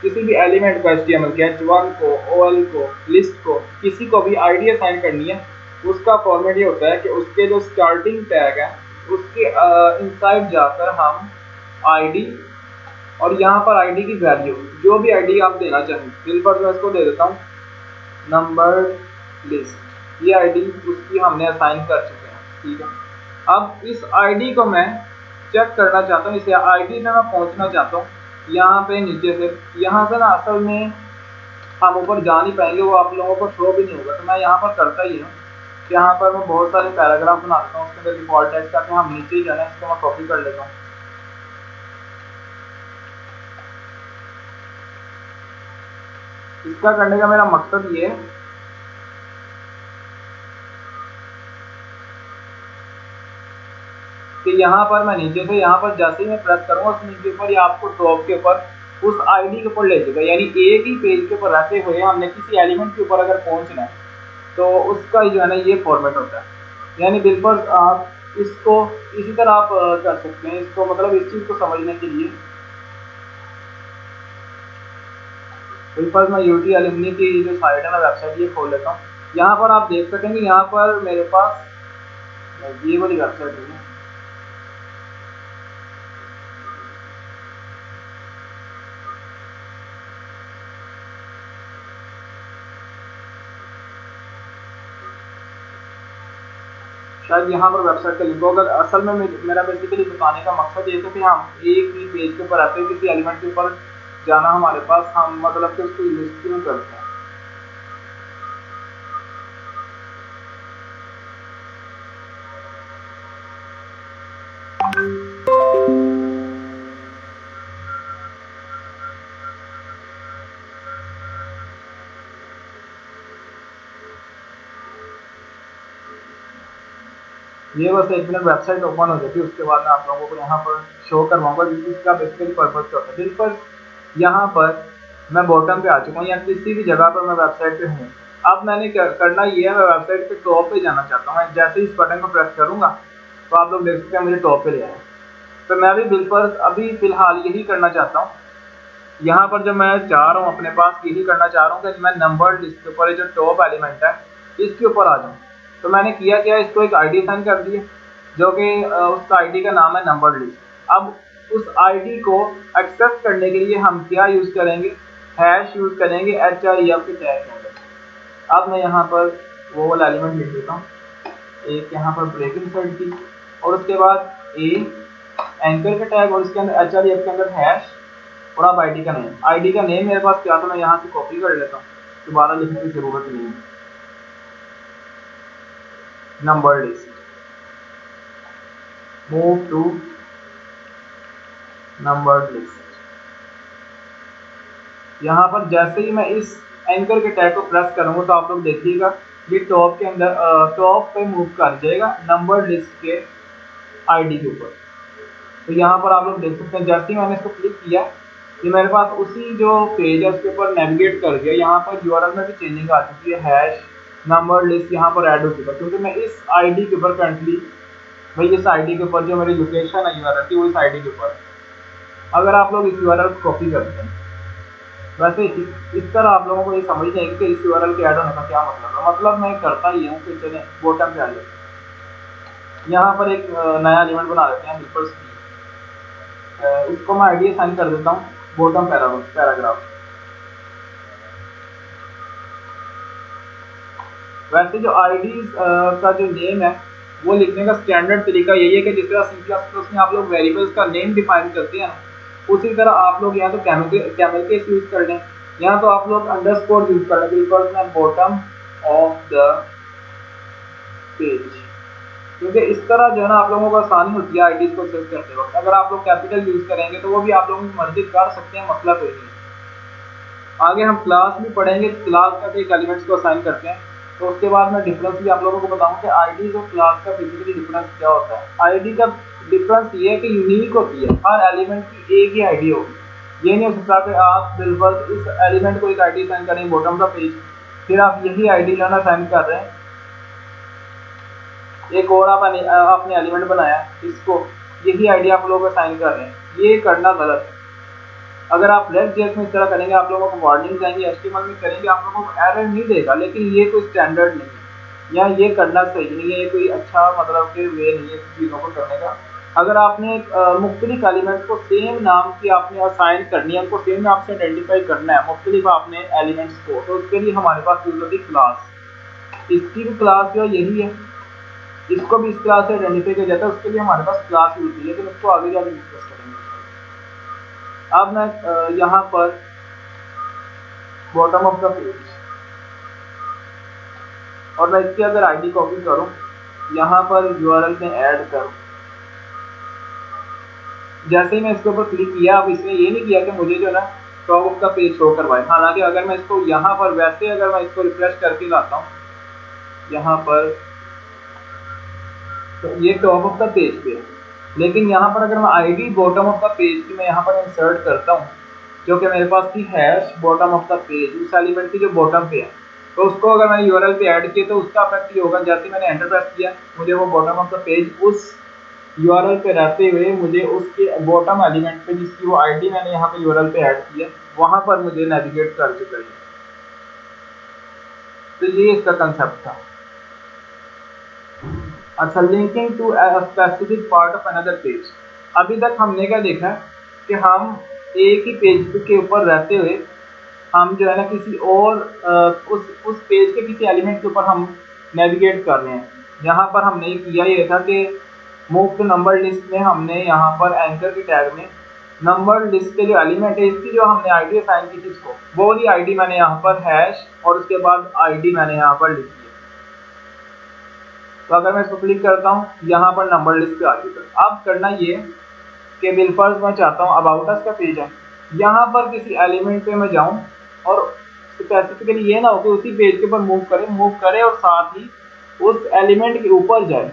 किसी भी एलिमेंट को HTML के H1 को, OL को, लिस्ट को, किसी को भी आईडी असाइन करनी है, उसका फॉर्मेट ये होता है कि उसके जो स्टार्टिंग टैग है उसके इनसाइड जाकर हम आईडी और यहाँ पर आईडी की वैल्यू, जो भी आईडी आप देना चाहें, बिल्कुल मैं इसको दे देता हूँ नंबर लिस्ट, ये आईडी उसकी हमने असाइन कर चुके हैं। ठीक है, अब इस आईडी को मैं चेक करना चाहता हूँ, इस आईडी में मैं पहुँचना चाहता हूँ यहाँ पे नीचे से। यहाँ से ना असल में हम ऊपर जा नहीं पाएंगे, वो आप लोगों को शो भी नहीं होगा। तो मैं यहाँ पर करता ही हूँ, यहाँ पर मैं बहुत सारे पैराग्राफ बना देता हूँ, उसके अंदर डिफॉल्ट टेक्स्ट करके हम नीचे ही जाना है, इसको मैं कॉपी कर लेता हूँ। इसका करने का मेरा मकसद ये है कि यहाँ पर मैं नीचे से, यहाँ पर जैसे ही मैं प्रेस करूँगा उस नीचे ऊपर या आपको टॉप के ऊपर उस आईडी के ऊपर ले जाएगा। यानी एक ही पेज के ऊपर रहते हुए हमने किसी एलिमेंट के ऊपर अगर पहुँचना है तो उसका जो है ना ये फॉर्मेट होता है। यानी बिल्कुल आप इसको इसी तरह आप कर सकते हैं इसको, मतलब इस चीज़ को समझने के लिए बिल्कुल मैं यूटी एलुमनी की जो साइट है ना, वेबसाइट, ये खोल लेता हूँ। यहाँ पर आप देख सकेंगे, यहाँ पर मेरे पास ये वाली वेबसाइट है। शायद यहाँ पर वेबसाइट का लिंक हो। अगर असल में मेरा बेसिकली बताने का मकसद ये था कि हम एक ही पेज के ऊपर आते हैं, किसी एलिमेंट के ऊपर जाना हमारे पास, हम मतलब कि उसको यूज क्यों करते हैं। ये बस एक मिनट वेबसाइट ओपन हो जाती है, उसके बाद मैं आप लोगों को यहाँ पर शो करवाऊंगा कि इसका बेसिकली पर्पज क्या होता है। बिल्कुल यहाँ पर मैं बॉटम पे आ चुका हूँ या किसी भी जगह पर मैं वेबसाइट पे हूँ। अब मैंने क्या करना ये है, मैं वेबसाइट के टॉप पे जाना चाहता हूँ। मैं जैसे इस बटन को प्रेस करूंगा तो आप लोग देख सकते हैं मुझे टॉप पे ले आए। तो मैं भी बिल्कुल अभी फिलहाल यही करना चाहता हूँ। यहाँ पर जो मैं चाह रहा हूँ अपने पास यही करना चाह रहा हूँ कि मैं नंबर लिस्ट के ऊपर जो टॉप एलिमेंट है इसके ऊपर आ जाऊँ। तो मैंने किया क्या, इसको एक आईडी असाइन कर दी है, जो कि उसका आईडी का नाम है नंबर लिस्ट। अब उस आईडी को एक्सेस करने के लिए हम क्या यूज़ करेंगे, हैश यूज़ करेंगे HREF के टैग के अंदर। अब मैं यहाँ पर वो वाला एलिमेंट लिख देता हूँ, एक यहाँ पर ब्रेक इनसर्ट की, और उसके बाद ए एंकर का टैग, और इसके अंदर HREF के अंदर हैश, और अब आईडी का नेम मेरे पास क्या था, मैं यहाँ से कॉपी कर लेता हूँ, दोबारा लिखने की ज़रूरत नहीं है, number list. Move to numbered list. यहाँ पर जैसे ही मैं इस एंकर के टैग को प्रेस करूंगा तो आप लोग देखिएगा ये टॉप के अंदर टॉप पे मूव कर जाएगा नंबर्ड लिस्ट के आईडी के ऊपर। तो यहाँ पर आप लोग देख सकते हैं जैसे ही मैंने इसको क्लिक किया ये मेरे पास उसी जो पेज है उसके ऊपर नेविगेट कर गया। यहाँ पर यूआरएल में भी चेंजिंग आ चुकी है, हैश नंबर लिस्ट यहाँ पर ऐड हो चुका है क्योंकि मैं इस आईडी के ऊपर करंटली भाई इस आईडी के ऊपर जो मेरी लोकेशन है यूआरएल की वो इस आईडी के ऊपर है। अगर आप लोग इस यूआरएल को कॉपी करते हैं वैसे इस तरह आप लोगों को ये समझ नहीं आएगी कि इस यूआरएल के ऐड होने का क्या मतलब है। मतलब मैं करता ही हूँ कि चले बॉटम पे आ जाए। यहाँ पर एक नया एलिमेंट बना देते हैं बिल्कुल इसको मैं आईडी असाइन कर देता हूँ बॉटम पैराग्राफ। वैसे जो आईडी का जो नेम है वो लिखने का स्टैंडर्ड तरीका यही है कि जिस तरह C++ में आप लोग वेरिएबल्स का नेम डिफाइन करते हैं उसी तरह आप लोग यहाँ तो कैमल केस यूज कर लें, यहाँ तो आप लोग अंडरस्कोर यूज कर लें बिल्कुल बॉटम ऑफ द पेज, क्योंकि इस तरह जो है ना आप लोगों को आसानी होती है आईडीज को सर्च करते वक्त। अगर आप लोग कैपिटल यूज करेंगे तो वो भी आप लोगों की मर्जी कर सकते हैं, मसला कोई नहीं। आगे हम क्लास भी पढ़ेंगे, क्लास का एक एलिमेंट्स को असाइन करते हैं तो उसके बाद मैं डिफरेंस भी आप लोगों को बताऊं कि आईडी और क्लास का बेसिकली डिफरेंस क्या होता है। आईडी का डिफरेंस ये है कि यूनिक होती है, हर एलिमेंट की एक ही आईडी होगी। ये नहीं हो सकता कि आप बिल्कुल इस एलिमेंट को एक आईडी असाइन करेंगे बॉटम का पेज, फिर आप यही आईडी जो है असाइन कर रहे हैं एक और आपने एलिमेंट बनाया इसको यही आईडी आप लोग असाइन कर रहे हैं, ये करना गलत है। अगर आप React.js में इस तरह करेंगे आप लोगों को वार्निंग आएंगी, HTML में करेंगे आप लोगों को एरर नहीं देगा, लेकिन ये कोई स्टैंडर्ड नहीं है या ये करना सही नहीं है, ये कोई अच्छा मतलब के वे नहीं है चीज़ों को करने का। अगर आपने मुख्तलिफ एलिमेंट्स को सेम नाम की आपने असाइन करनी है, उनको सेम नाम से आइडेंटिफाई करना है मुख्तलिफ आपने एलिमेंट्स को, तो उसके लिए हमारे पास यूज होती है क्लास। इसकी भी क्लास जो यही है, इसको भी इस क्लास से आइडेंटिफाई किया जाता है, उसके लिए हमारे पास क्लास यूज होती है, लेकिन उसको आगे जाकर डिस्कस करेंगे। अब मैं यहाँ पर बॉटम ऑफ द पेज और मैं इसकी अगर आईडी कॉपी करूँ यहाँ पर यूआरएल में ऐड करूँ, जैसे ही मैं इसके ऊपर क्लिक किया अब इसने ये नहीं किया कि मुझे जो है ना top of the page show करवाए। हालांकि अगर मैं इसको यहाँ पर वैसे अगर मैं इसको रिफ्रेश करके लाता हूँ यहाँ पर तो ये टॉप ऑफ द पेज पे है, लेकिन यहाँ पर अगर मैं ID bottom of the page की मैं यहाँ पर इंसर्ट करता हूँ जो कि मेरे पास थी hash bottom of the page उस एलिमेंट की जो बॉटम पे है, तो उसको अगर मैंने यूआरएल पे ऐड किया तो उसका इफेक्ट ये होगा जैसे मैंने एंटर प्रेस किया मुझे वो बॉटम ऑफ द पेज उस यूआरएल पे रहते हुए मुझे उसके बॉटम एलिमेंट पे जिसकी वो आईडी मैंने यहाँ पे यूआरएल पे ऐड किया वहां पर मुझे नेविगेट कर चुका है। तो ये इसका कंसेप्ट था। अच्छा, linking to specific part of another page. अभी तक हमने क्या देखा कि हम एक ही पेज के ऊपर रहते हुए हम जो है ना किसी और उस पेज के किसी एलिमेंट के ऊपर हम नेविगेट कर रहे हैं। यहाँ पर हमने किया ये था कि मूव टू नंबर लिस्ट में हमने यहाँ पर एंकर के टैग में नंबर लिस्ट के जो एलिमेंट है इसकी जो हमने आईडी असाइन की थी इसको वो वाली आईडी मैंने यहाँ पर हैश और उसके बाद आईडी मैंने यहाँ पर लिखी है। तो अगर मैं इसको क्लिक करता हूँ यहाँ पर नंबर लिस्ट पे आ चुका है। अब करना ये कि बिलफर्ज मैं चाहता हूँ अबाउट अस का पेज है, यहाँ पर किसी एलिमेंट पे मैं जाऊँ और स्पेसिफिकली ये ना हो कि उसी पेज के ऊपर मूव करे और साथ ही उस एलिमेंट के ऊपर जाए,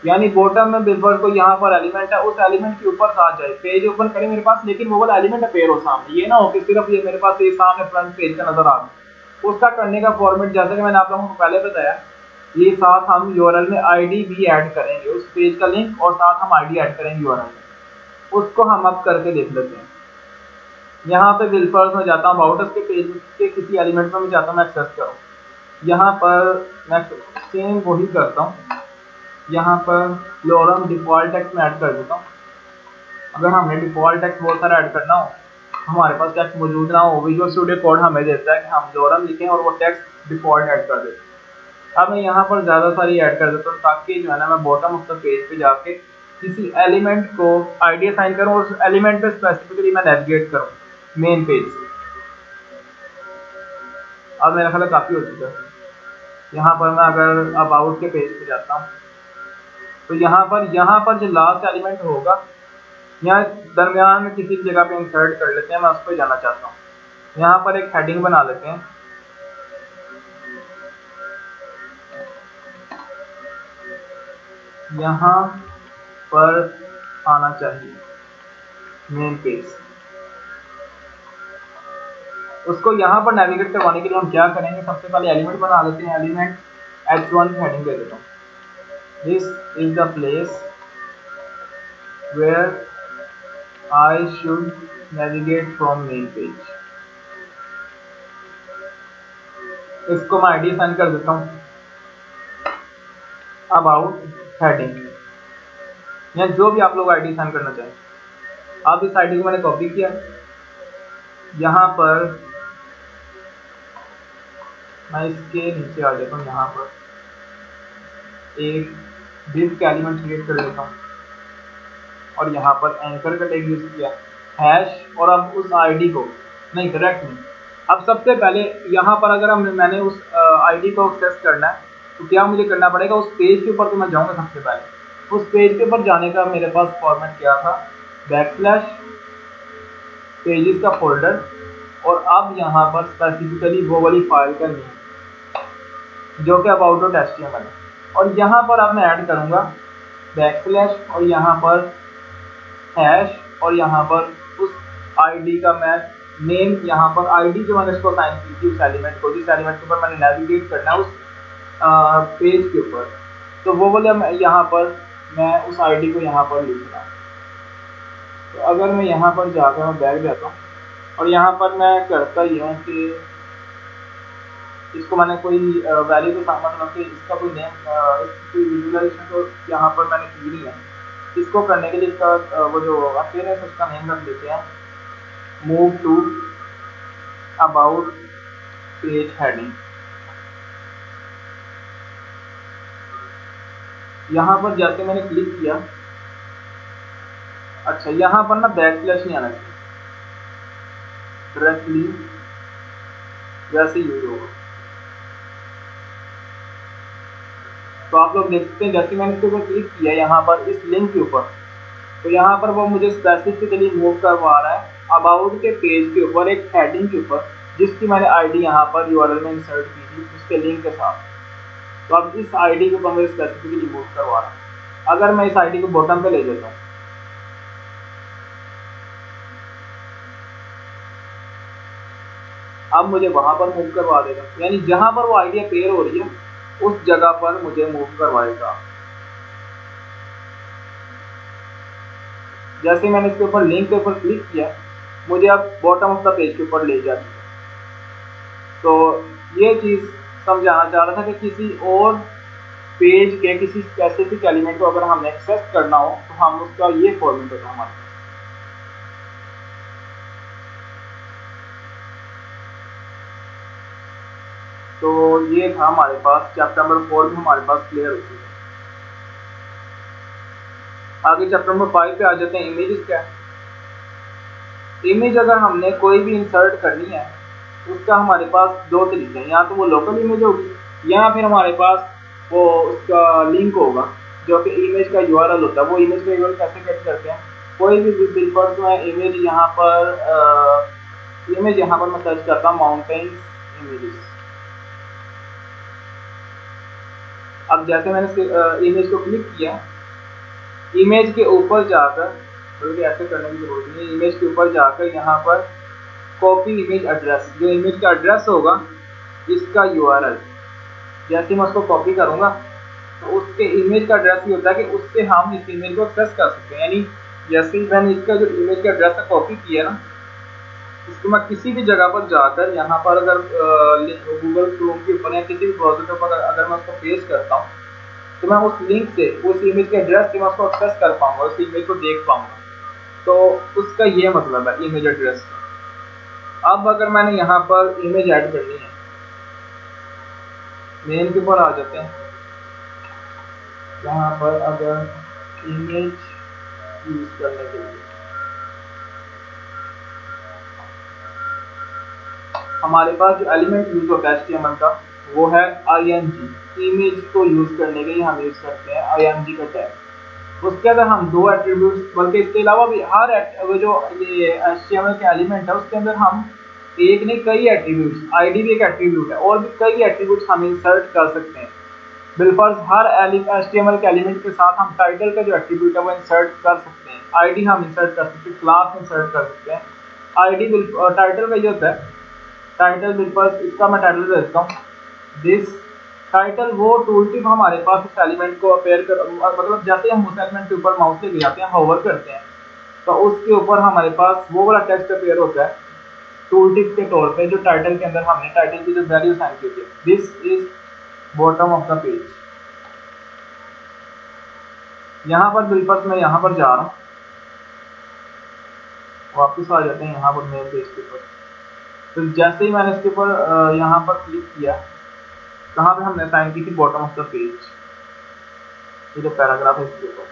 यानी बॉटम में बिलफर्ज को यहाँ पर एलिमेंट है उस एलिमेंट के ऊपर साथ जाए, पेज ओपन करे मेरे पास लेकिन वो वाला एलिमेंट अपेयर हो सामने, ये ना हो कि सिर्फ ये मेरे पास ये सामने फ्रंट पेज का नजर आ गया। उसका करने का फॉर्मेट जैसा कि मैंने आप लोगों को पहले बताया, ये साथ हम यूआरएल में आईडी भी ऐड करेंगे, उस पेज का लिंक और साथ हम आईडी ऐड करेंगे यूआरएल में, उसको हम अब करके देख लेते हैं। यहाँ पे बिलफर्ज में जाता हूँ अबाउट अस के पेज के किसी एलिमेंट में मैं चाहता हूँ मैं एक्सेस करूँ, यहाँ पर मैं सेम वही करता हूँ, यहाँ पर लोरम डिफॉल्ट टेक्स्ट में ऐड कर देता हूँ। अगर हमने डिफॉल्ट टेक्स्ट बहुत सारा ऐड करना हो हमारे पास टेक्स्ट मौजूद ना हो, विजुअल स्टूडियो कोड हमें देता है कि हम लोरम लिखें और वो टेक्स्ट डिफॉल्ट ऐड कर देते हैं। अब मैं यहाँ पर ज़्यादा सारी ऐड कर देता हूँ ताकि जो है ना मैं बॉटम ऑफ द पेज पे जाके किसी एलिमेंट को आईडी असाइन करूँ और उस एलिमेंट पे स्पेसिफिकली मैं नेविगेट करूँ मेन पेज से। अब मेरा ख्याल काफ़ी हो चुका है। यहाँ पर मैं अगर अबाउट के पेज पे जाता हूँ तो यहाँ पर जो लास्ट एलिमेंट होगा, यहाँ दरमियान में किसी जगह पे इंसर्ट कर लेते हैं, मैं उस पर जाना चाहता हूँ। यहाँ पर एक हेडिंग बना लेते हैं, यहाँ पर आना चाहिए मेन पेज। उसको यहाँ पर नेविगेट करवाने के लिए हम क्या करेंगे, सबसे पहले एलिमेंट बना लेते हैं, एलिमेंट h1 की हेडिंग दे देता हूँ, this is the place where I should navigate from main page. इसको मैं आईडी असाइन कर देता हूँ, अबाउट हेडिंग, या जो भी आप लोग आईडी असाइन करना चाहें। अब इस आईडी को मैंने कॉपी किया, यहाँ पर मैं इसके नीचे आ जाता हूँ, यहाँ पर एक div का एलिमेंट क्रिएट कर लेता हूँ और यहाँ पर एंकर का टैग यूज किया, हैश, और अब उस आईडी को नहीं, डायरेक्ट नहीं, अब सबसे पहले यहाँ पर अगर मैंने उस आईडी को एक्सेस करना है तो क्या मुझे करना पड़ेगा, उस पेज के ऊपर तो मैं जाऊँगा सबसे पहले। उस पेज के ऊपर जाने का मेरे पास फॉर्मेट क्या था, बैकस्लैश पेजेस का फोल्डर, और अब यहाँ पर स्पेसिफिकली वो वाली फाइल का नेम जो कि about.html है, और यहाँ पर अब मैं ऐड करूँगा बैकस्लैश और यहाँ पर हैश, और यहाँ पर उस आईडी का मैं नेम, यहाँ पर आईडी जो मैंने इसको असाइन की थी उस एलिमेंट को, जिस एलिमेंट के ऊपर मैंने नेविगेट करना है उस पेज के ऊपर, तो वो बोले यहाँ पर मैं उस आईडी को यहाँ पर लिख रहा हूँ। तो अगर मैं यहाँ पर जाकर मैं बैक जाता हूँ और यहाँ पर मैं करता ही हूँ कि इसको मैंने कोई वैल्यू तो मतलब कि इसका कोई नेम, कोई विजुअलाइजेशन तो यहाँ पर मैंने की नहीं है। इसको करने के लिए इसका वो जो अपीयरेंस उसका नेम रख देते हैं, move to about page heading. यहाँ पर जैसे मैंने क्लिक किया, अच्छा यहाँ पर ना बैकस्लैश नहीं आना चाहिए, डायरेक्टली वैसे यूज होगा। तो आप लोग देख सकते हैं जैसे मैंने इसके ऊपर क्लिक किया यहाँ पर इस लिंक के ऊपर, तो यहाँ पर वो मुझे स्पेसिफिकली मूव करवा रहा है अबाउट के पेज के ऊपर, एक हेडिंग के ऊपर जिसकी मैंने आईडी यहाँ पर यूआरएल में इंसर्ट की थी उसके लिंक के साथ। तो अब इस आईडी के ऊपर मुझे स्पेसिफिकली मूव करवा रहा है। अगर मैं इस आईडी को बॉटम पे ले जाता हूँ, अब मुझे वहां पर मूव करवा देगा, यानी जहां पर वो आईडी अपीयर हो रही है उस जगह पर मुझे मूव करवाएगा। जैसे मैंने इसके ऊपर लिंक के ऊपर क्लिक किया, मुझे अब बॉटम ऑफ द पेज के ऊपर ले जाती है। तो ये चीज़ समझाना चाह रहा था कि किसी और पेज के किसी स्पेसिफिक एलिमेंट को अगर हमें एक्सेस करना हो तो हम उसका ये फॉर्मेट होता है हमारे। तो ये था हमारे पास चैप्टर नंबर 4 में हमारे पास क्लियर हो चुका है। आगे चैप्टर नंबर 5 पे आ जाते हैं, इमेजेस क्या है। इमेज अगर हमने कोई भी इंसर्ट करनी है उसका हमारे पास दो तरीके हैं, या तो वो लोकल इमेज होगी या फिर हमारे पास वो उसका लिंक होगा जो कि इमेज का यूआरएल होता है। वो इमेज का यूआरएल कैसे गेट करते हैं, कोई भी बिल्कुल तो मैं इमेज यहाँ पर मैं सर्च करता हूँ माउंटेन्स इमेजेस। अब जैसे मैंने इमेज को क्लिक किया, इमेज के ऊपर जाकर, बल्कि ऐसे करने की जरूरत नहीं, इमेज के ऊपर जाकर यहाँ पर कॉपी इमेज एड्रेस, जो इमेज का एड्रेस होगा इसका यूआरएल, जैसे मैं उसको कॉपी करूँगा तो उसके इमेज का एड्रेस ही होता है कि उससे हम इस इमेज को एक्सेस कर सकते हैं। यानी जैसे ही मैंने इसका जो इमेज का एड्रेस कॉपी किया ना, इसको मैं किसी भी जगह पर जाकर यहाँ पर अगर गूगल क्रोम के ऊपर या किसी भी ब्राउजर के ऊपर अगर मैं उसको पेस्ट करता हूँ तो मैं उस लिंक से, उस इमेज के एड्रेस से मैं उसको एक्सेस कर पाऊंगा, उस इमेज को देख पाऊंगा। तो उसका ये मतलब है इमेज एड्रेस का। अब अगर मैंने यहाँ पर इमेज ऐड करनी है, मेन के ऊपर आ जाते हैं, यहाँ पर अगर इमेज यूज करने के लिए हमारे पास जो एलिमेंट यूज होता है HTML का वो है img। इमेज को यूज करने के लिए हम यूज करते हैं img का टैग। उसके अंदर हम दो एट्रीब्यूट्स, बल्कि इसके अलावा भी हर वो जो ये HTML के एलिमेंट है उसके अंदर हम एक नहीं कई एट्रीब्यूट्स, आईडी भी एक एट्रीब्यूट है, और भी कई एट्रीब्यूट्स हम इंसर्ट कर सकते हैं। बिलफर्ज हर HTML के एलिमेंट के साथ हम टाइटल का जो एट्रीब्यूट है वो इंसर्ट कर सकते हैं, आईडी हम इंसर्ट कर सकते हैं, क्लास इंसर्ट कर सकते हैं। आईडी टाइटल का ये होता है, टाइटल बिलफर्ज इसका मैं टाइटल दे देता हूँ दिस टाइटल। वो टूल टिप हमारे पास उस एलिमेंट को अपेयर कर, मतलब जैसे हम उस एलिमेंट के ऊपर माउस लेके जाते हैं, होवर करते हैं, तो उसके ऊपर हमारे पास वो वाला टेक्स्ट अपेयर होता है टूल टिप के तौर पे, जो टाइटल के अंदर हमने टाइटल की जो वैल्यू साइन की थी। This is bottom of the page. यहाँ पर बिलफर्ज मैं यहाँ पर जा रहा हूँ, वापस आ जाते हैं यहाँ पर मेन पेज के ऊपर। तो जैसे ही मैंने इसके ऊपर यहाँ पर क्लिक किया, कहाँ पे हमने साइन की थी, बॉटम ऑफ द पेज, ये जो पैराग्राफ है इसके ऊपर।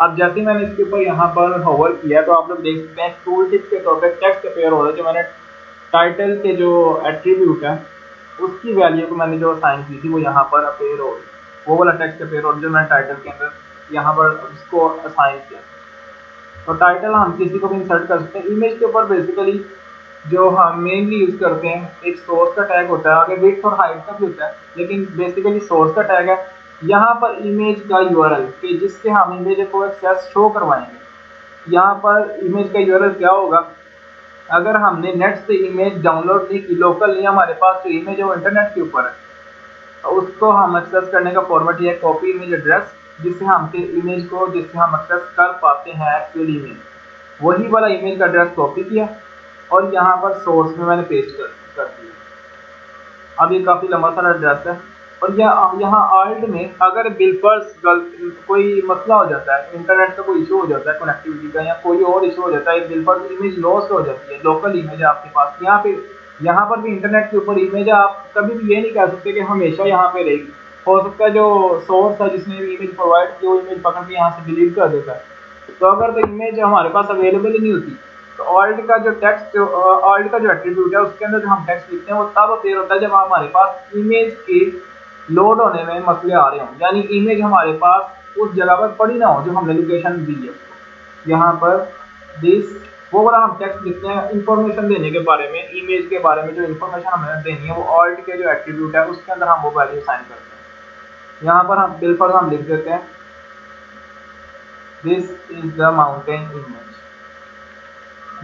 अब जैसे ही मैंने इसके ऊपर यहाँ पर होवर किया तो आप लोग देख सकते हैं टूल टिप के तौर पे टेक्स्ट अपेयर हो रहा है, जो मैंने टाइटल के जो एट्रीब्यूट है उसकी वैल्यू को मैंने जो असाइन की थी वो यहाँ पर अपेयर हो रही, वो वाला टेक्स्ट अपेयर हो रहा है जो मैंने टाइटल के अंदर यहाँ पर उसको असाइन किया। तो टाइटल हम किसी को भी इंसर्ट कर सकते हैं। इमेज के ऊपर बेसिकली जो हम मेनली यूज करते हैं, एक सोर्स का टैग होता है, आगे विड्थ और हाइट का भी होता है, लेकिन बेसिकली सोर्स का टैग है। यहाँ पर इमेज का यूआरएल कि जिससे हम इमेज को एक्सेस शो करवाएंगे। यहाँ पर इमेज का यूआरएल क्या होगा, अगर हमने नेट से इमेज डाउनलोड नहीं की, लोकल नहीं, हमारे पास जो इमेज है वो इंटरनेट के ऊपर है, तो उसको हम एक्सेस करने का फॉर्मेट ये है कॉपी इमेज एड्रेस, जिससे हम इमेज को जिससे हम एक्सेस कर पाते हैं एक्चुअल इमेज, वही वाला इमेज का एड्रेस कॉपी किया और यहाँ पर सोर्स में मैंने पेस्ट कर दिया। अब ये काफ़ी लंबा सारा एड्रेस है, और यहाँ आल्ट में अगर बिलपर्स कोई मसला हो जाता है, इंटरनेट का कोई इशू हो जाता है कनेक्टिविटी का, या कोई और इशू हो जाता है, बिलपर्स इमेज लॉस हो जाती है, लोकल इमेज है आपके पास, यहाँ पर भी इंटरनेट के ऊपर इमेज है, आप कभी भी ये नहीं कह सकते कि हमेशा यहाँ पे रहेगी। हो सकता है जो सोर्स है जिसने इमेज प्रोवाइड की वो इमेज पकड़ के यहाँ से डिलीट कर देता है। तो अगर तो इमेज हमारे पास अवेलेबल ही नहीं होती, तो ऑल्ट का जो टेक्स्ट ऑल्ट का जो एट्रीब्यूट है उसके अंदर जो हम टेक्स्ट लिखते हैं वो तब अपेयर होता है जब हमारे पास इमेज के लोड होने में मसले आ रहे हों, यानी इमेज हमारे पास उस जगह पर पड़ी ना हो जो हमने लोकेशन दी है उसको। यहाँ पर दिस वो वाला हम टेक्स्ट लिखते हैं इंफॉर्मेशन देने के बारे में, इमेज के बारे में जो इंफॉर्मेशन हमें देनी है, वो ऑल्ट के जो एट्रीब्यूट है उसके अंदर हम वो वैल्यू साइन करते हैं। यहाँ पर हम बिल पर हम लिख देते हैं this is the mountain image.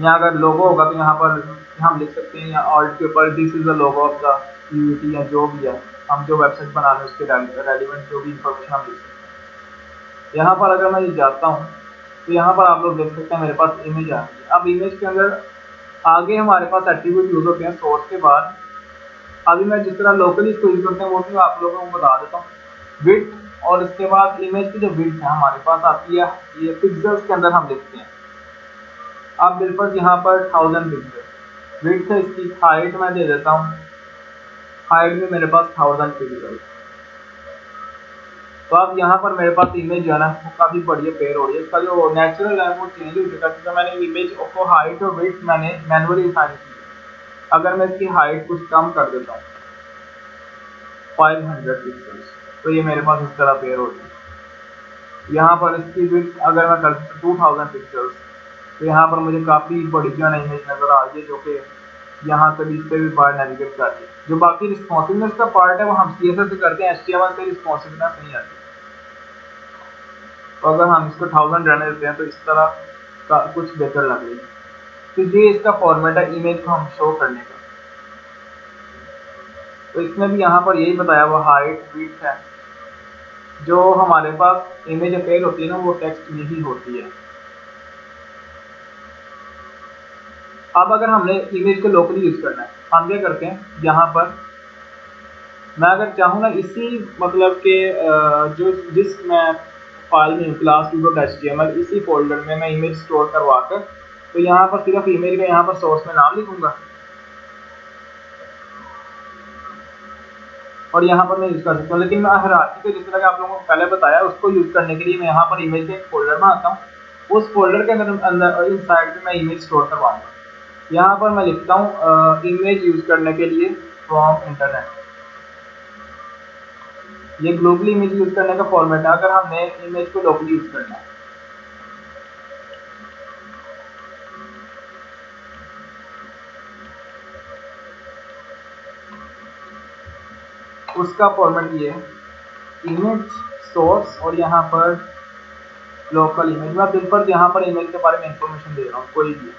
यहाँ अगर लोगो होगा तो यहाँ पर हम लिख सकते हैं, या ऑल्ट के ऊपर this is the logo of the UT, या जो भी है हम जो वेबसाइट बना रहे हैं उसके रेलिवेंट जो भी इंफॉर्मेशन हम लिख सकते हैं। यहाँ पर अगर मैं ये जाता हूँ तो यहाँ पर आप लोग देख सकते हैं मेरे पास इमेज आ गई। अब इमेज के अंदर आगे हमारे पास एट्रीब्यूट यूज होते हैं सोर्स के बाद। अभी मैं जिस तरह लोकली इसको यूज करते हैं वो भी आप लोगों को बता देता हूँ। विड्थ, और इसके बाद इमेज की जो विड्थ है हमारे पास आती है, ये पिक्सल्स के अंदर हम लिखते हैं। अब बिल्कुल यहाँ पर 1000 पिक्सल विड्थ है, इसकी हाइट मैं दे देता हूँ, हाइट में मेरे पास 1000 पिक्सल। तो अब यहाँ पर मेरे पास इमेज जो है ना वो काफ़ी बढ़िया पेयर हो रही है, इसका जो नेचुरल है वो चेंज हो चुका है, क्योंकि मैंने इमेज को हाइट और विड्थ मैंने मैनुअली असाइन की। अगर मैं इसकी हाइट कुछ कम कर देता हूँ 500 पिक्सल्स, तो ये मेरे पास इस तरह पेयर होती है। यहाँ पर इसकी विड्थ अगर मैं कर 2000 पिक्सल्स, तो यहाँ पर मुझे काफ़ी बड़ी जो है इमेज नज़र आ रही है, जो कि यहाँ से भी इस पर भी बाहर नेविगेट कर रही है। जो बाकी रिस्पॉन्सिवनेस का पार्ट है वो हम CSS से करते हैं, HTML से रिस्पॉन्सिवनेस नहीं आती। तो अगर हम इसको 1000 रहने देते हैं तो इस तरह का कुछ बेहतर लग रही है। तो ये इसका फॉर्मेट है इमेज को हम शो करने का। तो इसमें भी यहाँ पर यही बताया हुआ हाइट विड्थ है, जो हमारे पास इमेज अपेयर होती है ना वो टेक्स्ट में ही होती है। अब अगर हमने इमेज को लोकली यूज करना है, हम क्या करते हैं, यहाँ पर मैं अगर चाहूँ ना इसी मतलब के जो जिस मैं फाइल में class2.html इसी फोल्डर में मैं इमेज स्टोर करवा कर, तो यहाँ पर सिर्फ इमेज का यहाँ पर सोर्स में नाम लिखूंगा और यहाँ पर मैं यूज कर सकता हूँ। लेकिन मैं हायरार्की को जिस तरह आप लोगों को पहले बताया उसको यूज करने के लिए मैं यहाँ पर इमेज के एक फोल्डर में आता हूँ, उस फोल्डर के अंदर इन साइड में मैं इमेज स्टोर करवाऊंगा। यहाँ पर मैं लिखता हूँ इमेज यूज करने के लिए फ्रॉम इंटरनेट। ये ग्लोबली इमेज यूज करने का फॉर्मेट है अगर हमने इमेज को लोकली यूज करना है। उसका फॉर्मेट ये है, इमेज सोर्स और यहाँ पर लोकल इमेज। मैं बिल्कुल यहाँ पर इमेज के बारे में इंफॉर्मेशन दे रहा हूँ कोई भी।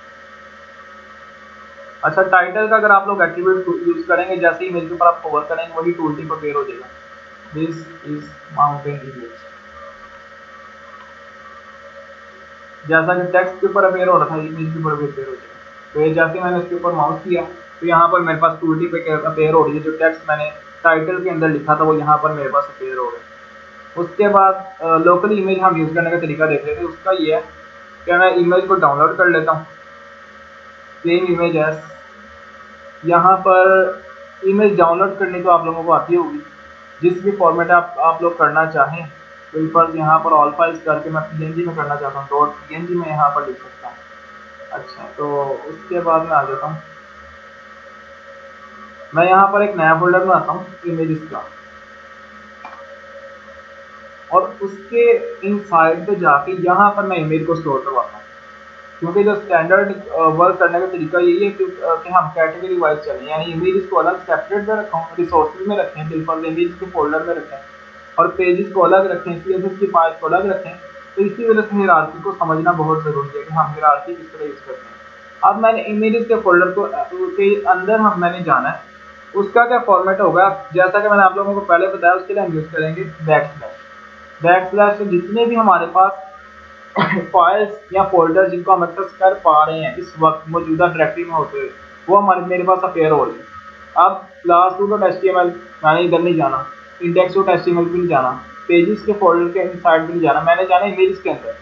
अच्छा, टाइटल का अगर आप लोग एट्रीब्यूट यूज करेंगे, जैसे इमेज के ऊपर आप कवर करेंगे वही टूल टिप अपेयर हो जाएगा। दिस इज माउंटेन इमेज, जैसा कि टेक्स्ट के ऊपर अपेयर हो रहा था इमेज के ऊपर भी अपेयर हो जाएगा। तो ये जैसे मैंने इसके ऊपर माउस किया तो यहाँ पर मेरे पास टूल टिप अपेयर हो रही है। जो टेक्स्ट मैंने टाइटल के अंदर लिखा था वो यहाँ पर मेरे पास अपेयर हो रहा है। उसके बाद लोकल इमेज हम यूज करने का तरीका देख लेते हैं। उसका ये है कि मैं इमेज को डाउनलोड कर लेता हूँ, सेम इमेज एज। यहाँ पर इमेज डाउनलोड करने को आप लोगों को आती होगी, जिस भी फॉर्मेट आप लोग करना चाहें। बिल्कुल यहाँ पर ऑल फाइल्स करके मैं पीएनजी में करना चाहता हूँ, डॉट पीएनजी में यहाँ पर लिख सकता हूँ। अच्छा, तो उसके बाद मैं आ जाता हूँ, मैं यहाँ पर एक नया फोल्डर बनाता हूँ इमेजेस का, और उसके इनसाइड पे जाके यहाँ पर मैं इमेज को स्टोर करवाता हूँ। क्योंकि जो स्टैंडर्ड वर्क करने का तरीका यही है कि हम कैटेगरी वाइज चलें, यानी इमेज को अलग सेपरेट में रखें, रिसोर्सेज में रखें, डिफॉल्ट इमेज के फोल्डर में रखें, और पेजेस को अलग रखें, सीएसएस की फाइल को अलग रखें। तो इसी वजह से हायरार्की को समझना बहुत ज़रूरी है कि हम हायरार्की किस तरह यूज़ करते हैं। अब मैंने इमेजेस के फोल्डर को के अंदर मैंने जाना है। उसका क्या फॉर्मेट होगा, जैसा कि मैंने आप लोगों को पहले बताया, उसके लिए हम यूज़ करेंगे बैकस्लैश। तो जितने भी हमारे पास फाइल्स या फोल्डर जिनको हम एक्सेस कर पा रहे हैं इस वक्त मौजूदा डायरेक्टरी में होते हुए, वो हमारे मेरे पास अपेयर हो रही है। अब क्लास 2.html मैंने इधर नहीं जाना, index.html भी नहीं जाना, पेजेस के फोल्डर के साइड भी नहीं जाना, मैंने जाना इमेज के अंदर।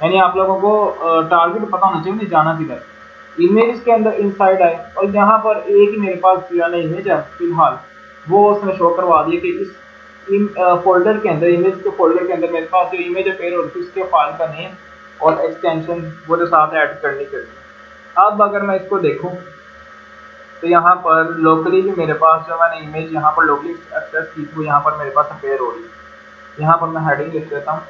यानी आप लोगों को टारगेट पता होना चाहिए जाना किधर। इमेज के अंदर इनसाइड आए, और यहाँ पर एक ही मेरे पास जो है इमेज है फिलहाल, वो उसने शो करवा दिया कि इस फोल्डर के अंदर, इमेज के फोल्डर के अंदर मेरे पास जो इमेज अपेयर हो रही है उसके फाइल का नेम और एक्सटेंशन वो जो साथ ऐड करनी चाहिए। अब अगर मैं इसको देखूं तो यहाँ पर लोकली भी मेरे पास जो मैंने इमेज यहाँ पर लोकली एक्सेस की थी वो यहाँ पर मेरे पास अपेयर हो रही है। यहाँ पर मैं हेडिंग लिख देता हूँ,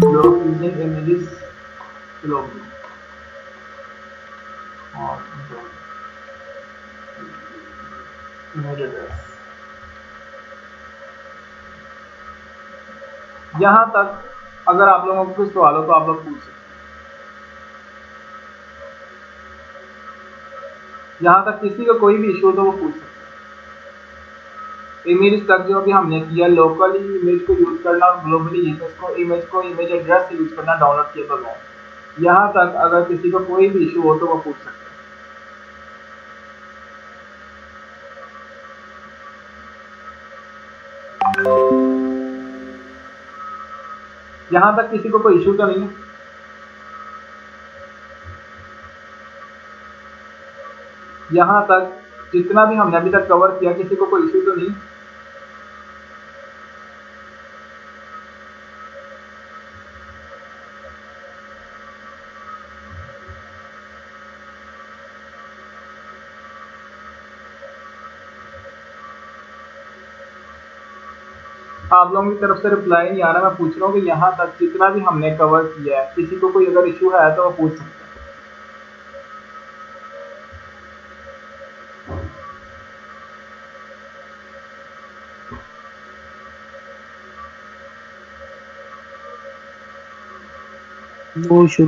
लोग यूजिंग इमेजेस ग्लोबली। और इमेज एड्रेस यहाँ तक। अगर आप लोगों को कुछ सवाल हो तो आप लोग पूछ सकते हैं। यहाँ तक किसी को कोई भी इशू हो तो वो पूछ सकते हैं। इमेज तक जो अभी हमने किया, लोकली इमेज को यूज करना और ग्लोबली इसको इमेज एड्रेस से यूज करना डाउनलोड किए बगैर, यहाँ तक अगर किसी को कोई भी इशू हो तो वो पूछ सकते हैं। यहाँ तक किसी को कोई इशू तो नहीं है। यहाँ तक जितना भी हमने अभी तक कवर किया किसी को कोई इशू तो नहीं। आप लोगों की तरफ से रिप्लाई नहीं आ रहा, मैं पूछ रहा हूँ कि यहाँ तक जितना भी हमने कवर किया है किसी को कोई अगर इशू है तो वो पूछ सकते हैं। No issue.